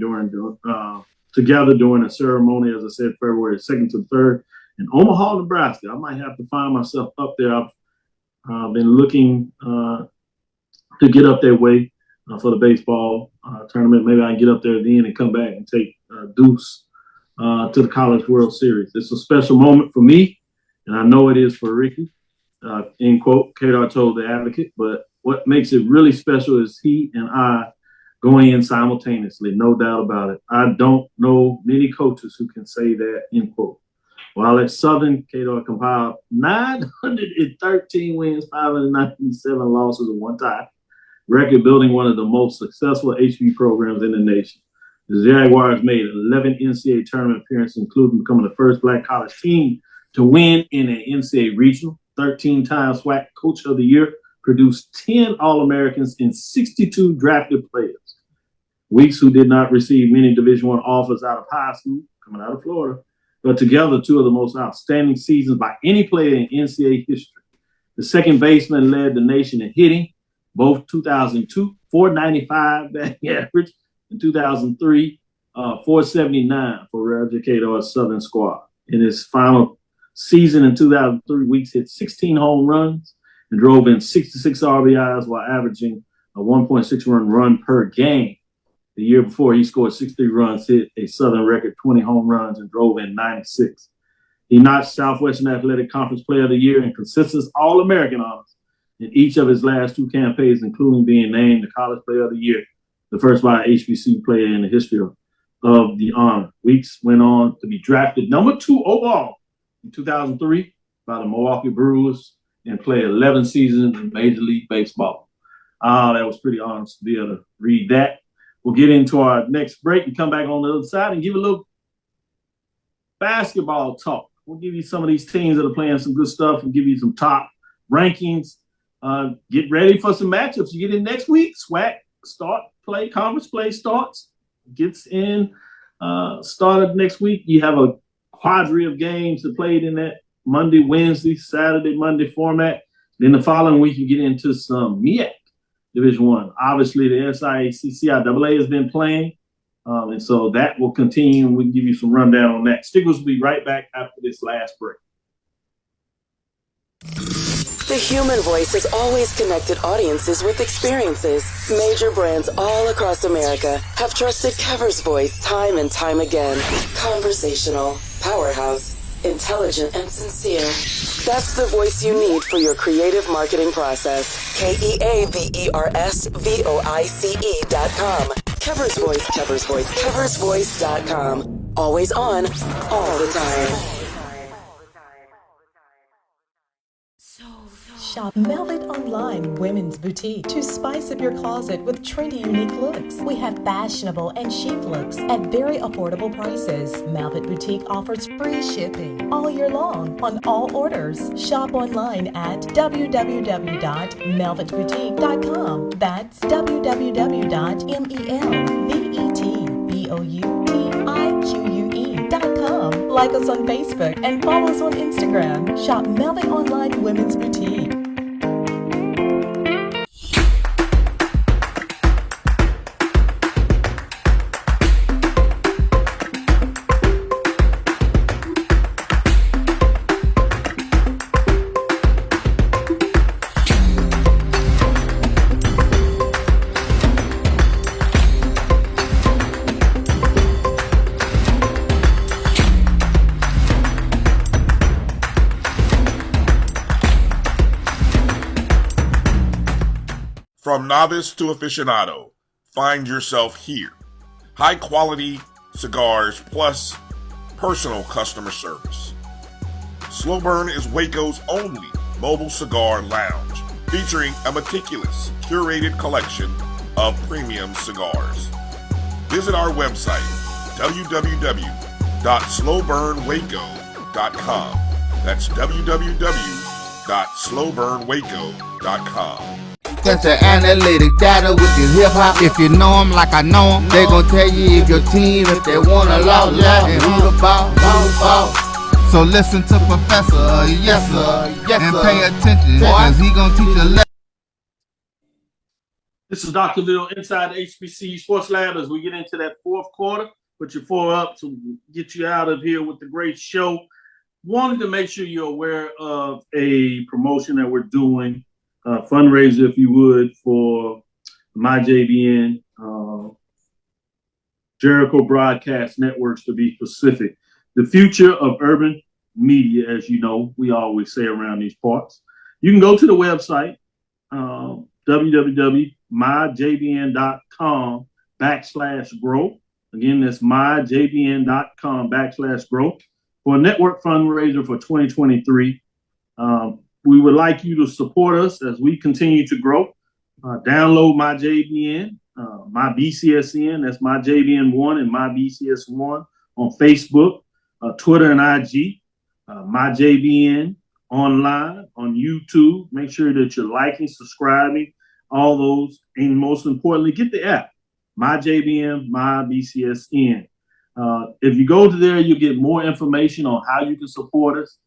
together during a ceremony, as I said, February 2nd to the 3rd in Omaha, Nebraska. I might have to find myself up there. I've been looking to get up that way for the baseball tournament. Maybe I can get up there then and come back and take Deuce to the College World Series. It's a special moment for me, and I know it is for Ricky, end quote, Cador told the Advocate. But what makes it really special is he and I going in simultaneously, no doubt about it. I don't know many coaches who can say that, end quote. While at Southern, Cador compiled 913 wins, 597 losses, and 1 tie, record building one of the most successful HB programs in the nation. The Jaguars made 11 NCAA tournament appearances, including becoming the first Black college team to win in an NCAA regional, 13-time SWAC Coach of the Year, produced 10 All-Americans and 62 drafted players. Weeks, who did not receive many Division I offers out of high school, coming out of Florida, but together two of the most outstanding seasons by any player in NCAA history. The second baseman led the nation in hitting, both 2002, 495 batting average, and 2003, 479 for Roger Cador's Southern squad. In his final season in 2003, Weeks hit 16 home runs and drove in 66 RBIs while averaging a 1.6 run per game. The year before, he scored 63 runs, hit a Southern record 20 home runs, and drove in 96. He notched Southwestern Athletic Conference Player of the Year and consistent All-American honors in each of his last 2 campaigns, including being named the College Player of the Year, the first by an HBCU player in the history of the honor. Weeks went on to be drafted number 2 overall in 2003 by the Milwaukee Brewers and played 11 seasons in Major League Baseball. That was pretty honest to be able to read that. We'll get into our next break and come back on the other side and give a little basketball talk. We'll give you some of these teams that are playing some good stuff and give you some top rankings. Get ready for some matchups. You get in next week. SWAC conference play starts. Gets in started next week. You have a quadri of games that played in that Monday, Wednesday, Saturday, Monday format. Then the following week, you get into some MEAC Division I. Obviously, the CIAA has been playing, and so that will continue, and we can give you some rundown on that. Stickers will be right back after this last break. The human voice has always connected audiences with experiences. Major brands all across America have trusted Cover's voice time and time again. Conversational, powerhouse, intelligent, and sincere. That's the voice you need for your creative marketing process. KEAVERSVOICE.com. Kever's Voice, Kever's Voice, keversvoice.com. Always on, all the time. Shop Velvet Online Women's Boutique to spice up your closet with trendy, unique looks. We have fashionable and chic looks at very affordable prices. Velvet Boutique offers free shipping all year long on all orders. Shop online at www.melvetboutique.com. That's www.melvetboutique.com. Like us on Facebook and follow us on Instagram. Shop Velvet Online Women's Boutique. From novice to aficionado, find yourself here. High quality cigars plus personal customer service. Slow Burn is Waco's only mobile cigar lounge, featuring a meticulous, curated collection of premium cigars. Visit our website, www.slowburnwaco.com. That's www.slowburnwaco.com. That's the analytic data with your hip hop. If you know them like I know them, they gon' tell you if your team, if they wanna law, and who the ball. So listen to Professor, yes sir, and pay attention, cause he gon' teach a lesson. This is Dr. Bill inside the HBCU Sports Lab as we get into that fourth quarter. Put your four up to get you out of here with the great show. Wanted to make sure you're aware of a promotion that we're doing. Fundraiser, if you would, for my JBN, Jericho Broadcast Networks to be specific. The future of urban media, as you know, we always say around these parts. You can go to the website, www.myjbn.com/grow. Again, that's myjbn.com/grow for a network fundraiser for 2023. We would like you to support us as we continue to grow. Download my JBN, my BCSN, that's my JBN1 and my BCS1 on Facebook, Twitter, and IG. My JBN online on YouTube. Make sure that you're liking, subscribing, all those. And most importantly, get the app, my JBN, my BCSN. If you go to there, you'll get more information on how you can support us.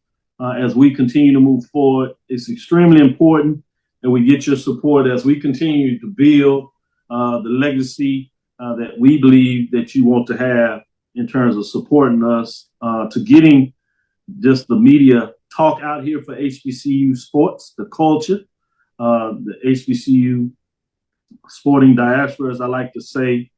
As we continue to move forward, it's extremely important that we get your support as we continue to build the legacy that we believe that you want to have in terms of supporting us to getting just the media talk out here for HBCU sports, the culture, the HBCU sporting diaspora, as I like to say,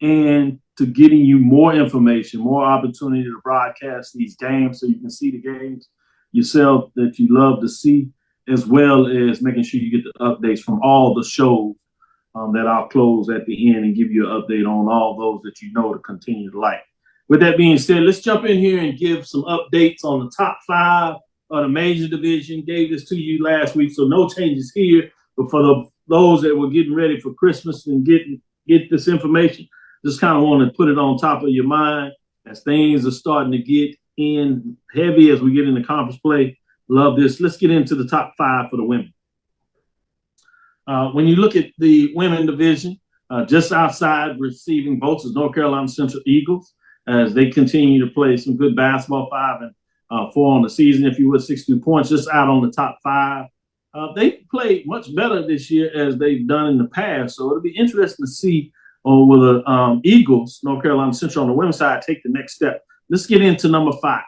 and to getting you more information, more opportunity to broadcast these games so you can see the games yourself that you love to see, as well as making sure you get the updates from all the shows that I'll close at the end and give you an update on all those that you know to continue to like. With that being said, let's jump in here and give some updates on the top 5 of the major division. Gave this to you last week, so no changes here. But for those that were getting ready for Christmas and get this information, just kind of want to put it on top of your mind as things are starting to get in heavy as we get into conference play. Love this. Let's get into the top 5 for the women. When you look at the women division, just outside receiving votes is North Carolina Central Eagles as they continue to play some good basketball, 5-4 on the season, if you would, 62 points, just out on the top 5. They played much better this year as they've done in the past, so it'll be interesting to see will the Eagles, North Carolina Central on the women's side, take the next step. Let's get into number 5.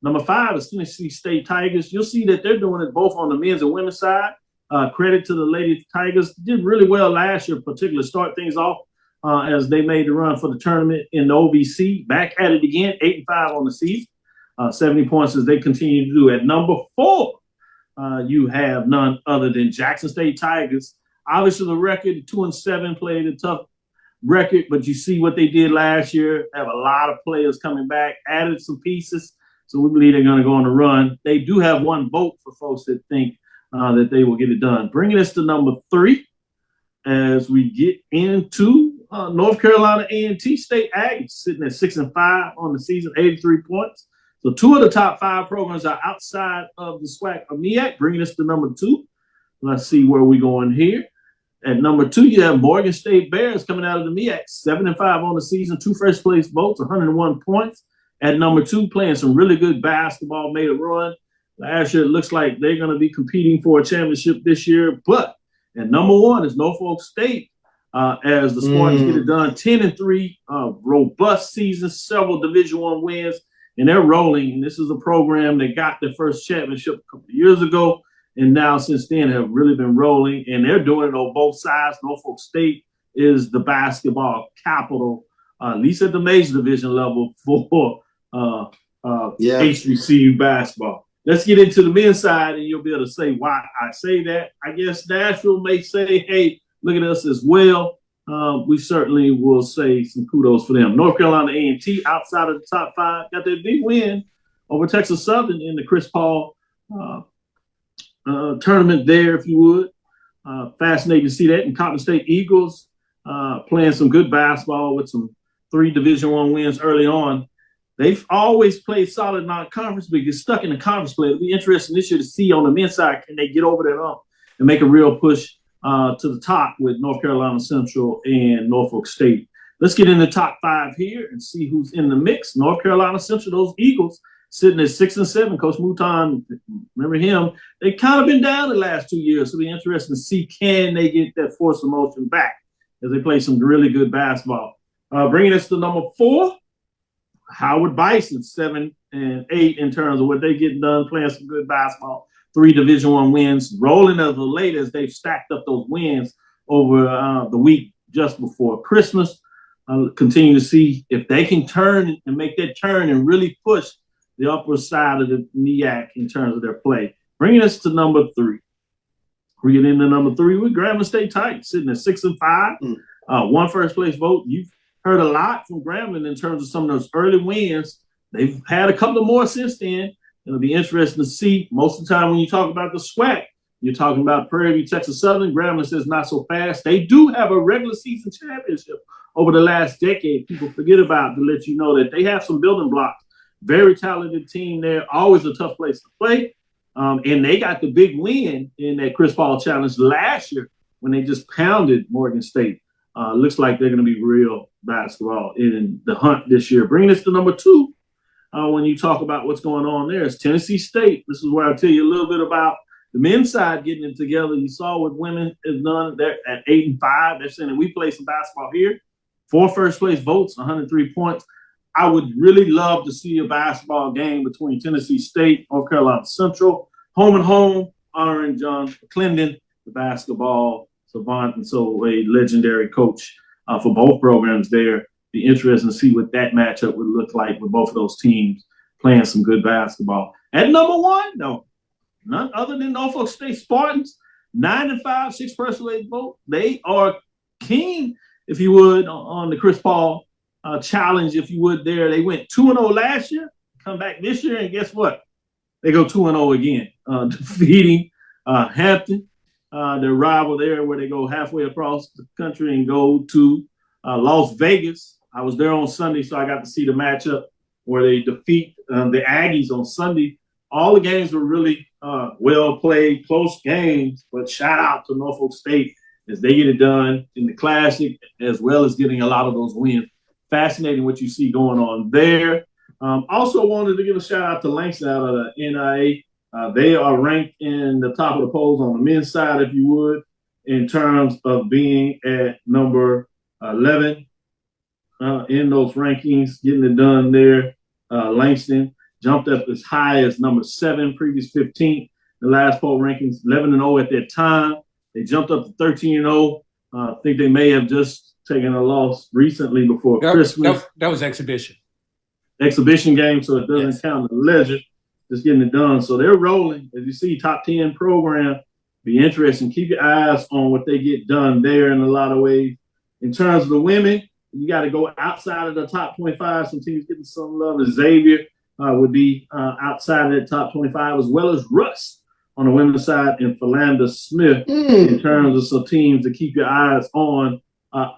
Number 5 is Tennessee State Tigers. You'll see that they're doing it both on the men's and women's side. Credit to the Lady Tigers. Did really well last year, particularly start things off as they made the run for the tournament in the OVC. Back at it again, 8-5 on the season. 70 points as they continue to do. At number 4, you have none other than Jackson State Tigers. Obviously, the record 2-7, played a tough record, but you see what they did last year. Have a lot of players coming back, added some pieces. So we believe they're going to go on a run. They do have one vote for folks that think that they will get it done. Bringing us to number 3 as we get into North Carolina A&T State Aggies, sitting at 6-5 on the season, 83 points. So 2 of the top 5 programs are outside of the SWAC or MEAC, bringing us to number 2. Let's see where we're going here. At number 2, you have Morgan State Bears coming out of the MEAC, 7-5 on the season, 2 first-place votes, 101 points. At number 2, playing some really good basketball, made a run. Last year, it looks like they're going to be competing for a championship this year. But at number 1 is Norfolk State, as the Spartans get it done, 10-3, robust season, several Division I wins, and they're rolling. And this is a program that got their first championship a couple of years ago, and now since then have really been rolling. And they're doing it on both sides. Norfolk State is the basketball capital, at least at the major division level, for HBCU basketball. Let's get into the men's side, and you'll be able to say why I say that. I guess Nashville may say, hey, look at us as well. We certainly will say some kudos for them. North Carolina A&T, outside of the top 5, got their big win over Texas Southern in the Chris Paul tournament there, if you would. Fascinating to see that. And Cotton State Eagles playing some good basketball with some 3 Division I wins early on. They've always played solid non-conference, but get stuck in the conference play. It'll be interesting this year to see on the men's side, can they get over that hump and make a real push to the top with North Carolina Central and Norfolk State. Let's get in the top 5 here and see who's in the mix. North Carolina Central, those Eagles, sitting at 6-7. Coach Mouton, remember him? They kind of been down the last 2 years, so it'll be interesting to see, can they get that force of motion back as they play some really good basketball. Bringing us to number 4, Howard Bison, 7-8 in terms of what they get done, playing some good basketball. 3 Division I wins, rolling as of late as they've stacked up those wins over the week just before Christmas. Continue to see if they can turn and make that turn and really push the upper side of the MEAC in terms of their play. Bringing us to number 3. We get into number 3 with Grambling State Titans, sitting at 6-5. 1 first-place vote. You've heard a lot from Grambling in terms of some of those early wins. They've had a couple of more since then. It'll be interesting to see. Most of the time when you talk about the SWAC, you're talking about Prairie View, Texas Southern. Grambling says not so fast. They do have a regular season championship over the last decade. People forget about to let you know that they have some building blocks. Very talented team there. Always a tough place to play. And they got the big win in that Chris Paul Challenge last year when they just pounded Morgan State. Looks like they're going to be real basketball in the hunt this year. Bringing us to number 2, when you talk about what's going on there, is Tennessee State. This is where I'll tell you a little bit about the men's side getting it together. You saw what women have done. They're at 8-5. They're saying that we play some basketball here. 4 first-place votes, 103 points. I would really love to see a basketball game between Tennessee State, North Carolina Central, home and home, honoring John McClendon, the basketball savant, and so a legendary coach for both programs there. Be interesting to see what that matchup would look like with both of those teams playing some good basketball. At number 1, no, none other than Norfolk State Spartans, 9-5, 6 first-place vote. They are keen, if you would, on the Chris Paul challenge, if you would, there. They went 2-0 last year, come back this year, and guess what? They go 2-0 again, defeating Hampton, their rival there, where they go halfway across the country and go to Las Vegas. I was there on Sunday, so I got to see the matchup where they defeat the Aggies on Sunday. All the games were really well played, close games, but shout out to Norfolk State as they get it done in the Classic, as well as getting a lot of those wins. Fascinating what you see going on there. Also wanted to give a shout out to Langston out of the NIA. They are ranked in the top of the polls on the men's side, if you would, in terms of being at number 11 in those rankings, getting it done there. Langston jumped up as high as number 7, previous 15th. The last poll rankings, 11-0 at that time. They jumped up to 13-0. I think they may have just taken a loss recently before Christmas. That was exhibition. Exhibition game, so it doesn't count the leisure. Just getting it done. So they're rolling. As you see, top 10 program. Be interesting. Keep your eyes on what they get done there in a lot of ways. In terms of the women, you got to go outside of the top 25. Some teams getting some love. Xavier would be outside of that top 25, as well as Russ on the women's side and Philander Smith in terms of some teams to keep your eyes on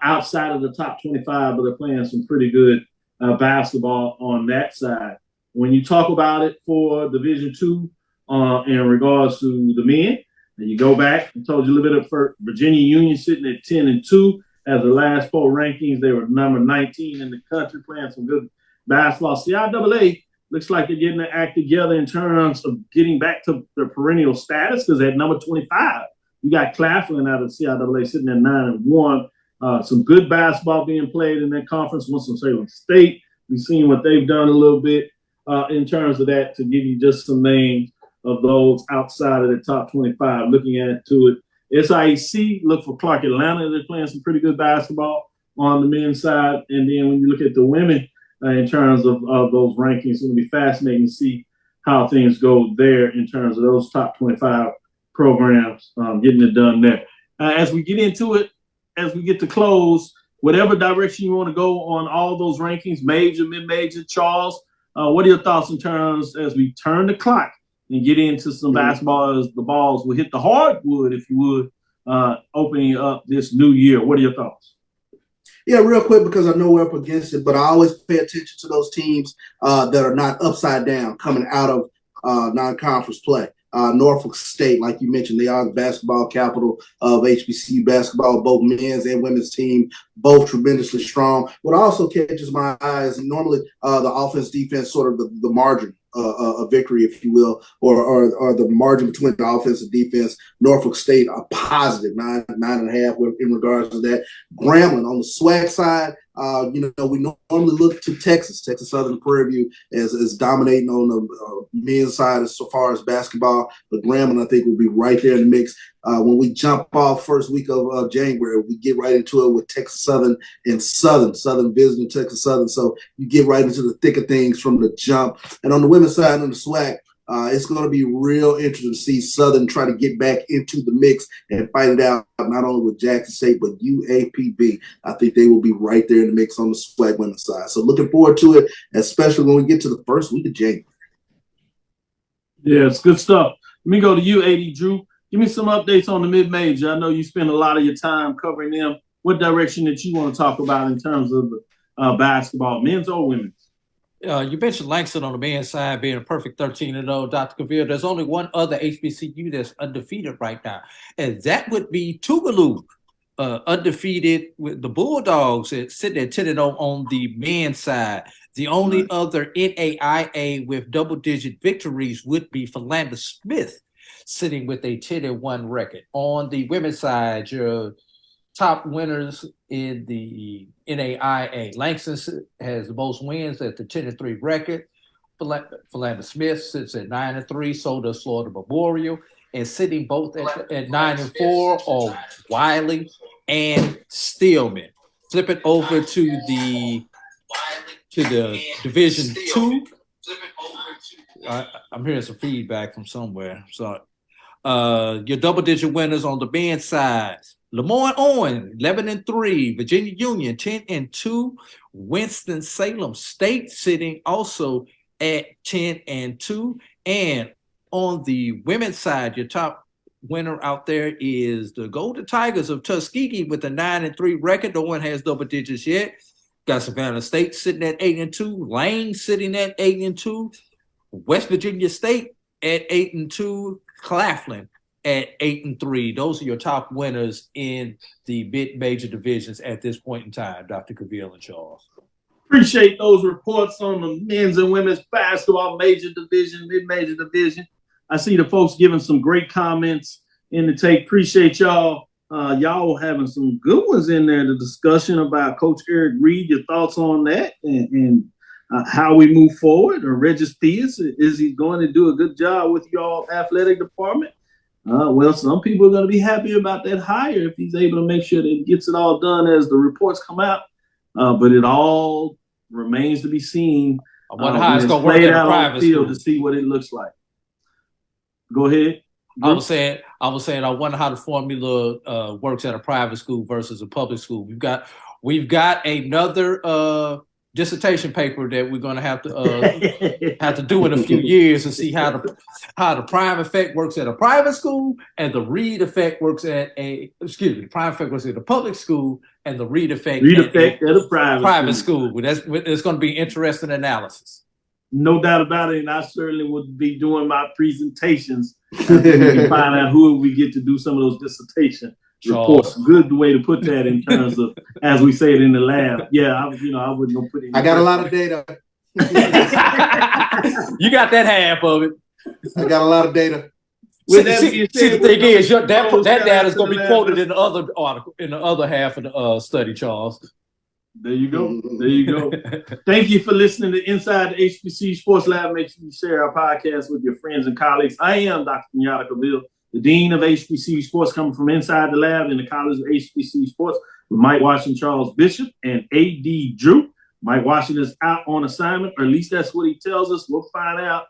outside of the top 25, but they're playing some pretty good basketball on that side. When you talk about it for Division II in regards to the men, and you go back, I told you a little bit of Virginia Union sitting at 10-2. As the last 4 rankings, they were number 19 in the country, playing some good basketball. CIAA looks like they're getting their act together in terms of getting back to their perennial status, because at number 25, you got Claflin out of CIAA sitting at 9-1. Some good basketball being played in that conference. Winston-Salem State, we've seen what they've done a little bit in terms of that, to give you just some names of those outside of the top 25. Looking at to it, SIAC, look for Clark Atlanta. They're playing some pretty good basketball on the men's side. And then when you look at the women in terms of those rankings, it's going to be fascinating to see how things go there in terms of those top 25 programs getting it done there. As we get into it, as we get to close, whatever direction you want to go on all those rankings, major, mid-major, Charles, what are your thoughts in terms as we turn the clock and get into some basketball as the balls will hit the hardwood, if you would, opening up this new year? What are your thoughts? Yeah, real quick, because I know we're up against it, but I always pay attention to those teams that are not upside down coming out of non-conference play. Norfolk State, like you mentioned, they are the basketball capital of HBCU basketball, both men's and women's team, both tremendously strong. What also catches my eye is normally the offense, defense, sort of the margin of victory, if you will, or the margin between the offense and defense. Norfolk State a positive 9.5 in regards to that. Grambling on the SWAC side, we normally look to Texas Southern Prairie View as dominating on the men's side as far as basketball, but Grambling I think will be right there in the mix. When we jump off first week of January, we get right into it with Texas Southern and Southern visiting Texas Southern. So you get right into the thick of things from the jump. And on the women's side, on the SWAC, it's going to be real interesting to see Southern try to get back into the mix and fight it out, not only with Jackson State, but UAPB. I think they will be right there in the mix on the SWAC women's side. So looking forward to it, especially when we get to the first week of January. Yeah, it's good stuff. Let me go to you, AD Drew. Give me some updates on the mid-major. I know you spend a lot of your time covering them. What direction that you want to talk about in terms of basketball, men's or women's? You mentioned Langston on the men's side being a perfect 13-0. Dr. Cavil, there's only one other HBCU that's undefeated right now, and that would be Tougaloo, undefeated with the Bulldogs sitting at 10-0 on the men's side. The only other NAIA with double-digit victories would be Philander Smith, sitting with a 10-1 record. On the women's side, your top winners in the NAIA. Langston has the most wins at the 10-3 record. Philander Smith sits at 9-3, so does Florida Memorial. And sitting both at 9-4 are Wiley and Stillman. Flip it over to the Division II. I'm hearing some feedback from somewhere. Sorry. Your double-digit winners on the men's side: Lemoyne-Owen, 11-3, Virginia Union, 10-2, Winston-Salem State sitting also at 10-2, and on the women's side, your top winner out there is the Golden Tigers of Tuskegee with a 9-3 record. No one has double digits yet. Got Savannah State sitting at 8-2, Lane sitting at 8-2, West Virginia State at 8-2, Claflin at 8-3. Those are your top winners in the mid-major divisions at this point in time, Dr. Cavil and Charles. Appreciate those reports on the men's and women's basketball major division, mid-major division. I see the folks giving some great comments in the tape. Appreciate y'all. Y'all having some good ones in there. The discussion about Coach Eric Reed, your thoughts on that and how we move forward. Or Regis Theus, is he going to do a good job with y'all athletic department? Well, some people are going to be happy about that hire if he's able to make sure that he gets it all done as the reports come out. But it all remains to be seen. I wonder how it's going to work in a private field school to see what it looks like. Go ahead. I was saying, I wonder how the formula works at a private school versus a public school. We've got another dissertation paper that we're going to have to do in a few years to see how the prime effect works at a private school and the read effect works at the prime effect works at a public school and the read effect at a private school. It's going to be interesting analysis. No doubt about it, and I certainly would be doing my presentations so we can find out who we get to do some of those dissertation reports. Good way to put that in terms of, as we say it in the lab. Yeah, I wouldn't go put it. I got a lot of data. You got that half of it. I got a lot of data. See, the thing is, that data is going to be quoted in the other article, in the other half of the study, Charles. There you go. There you go. Thank you for listening to Inside the HBCU Sports Lab. Make sure you share our podcast with your friends and colleagues. I am Dr. Kenyatta Cavil, the Dean of HBCU Sports, coming from inside the lab in the College of HBCU Sports with Mike Washington, Charles Bishop, and A.D. Drew. Mike Washington's out on assignment, or at least that's what he tells us. We'll find out,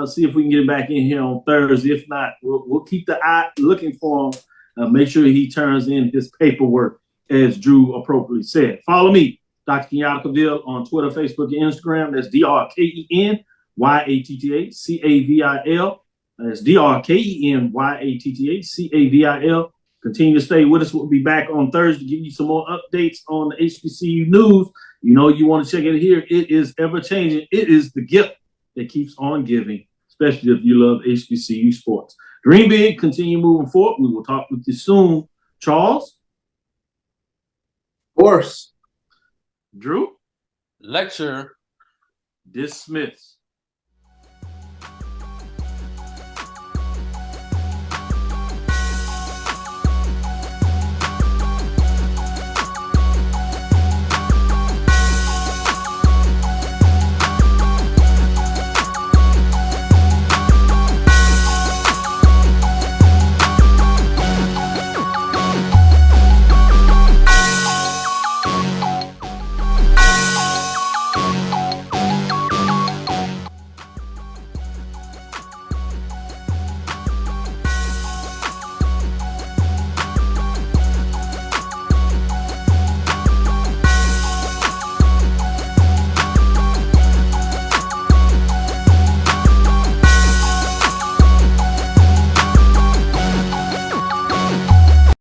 see if we can get him back in here on Thursday. If not, we'll keep the eye looking for him. Make sure he turns in his paperwork, as Drew appropriately said. Follow me, Dr. Kenyatta Cavil, on Twitter, Facebook, and Instagram. That's DrKenyattaCavil. That's DrKenyattaCavil. Continue to stay with us. We'll be back on Thursday to give you some more updates on the HBCU news. You know you want to check it here. It is ever-changing. It is the gift that keeps on giving, especially if you love HBCU sports. Dream big. Continue moving forward. We will talk with you soon. Charles? Of course. Drew? Lecture. Dismiss.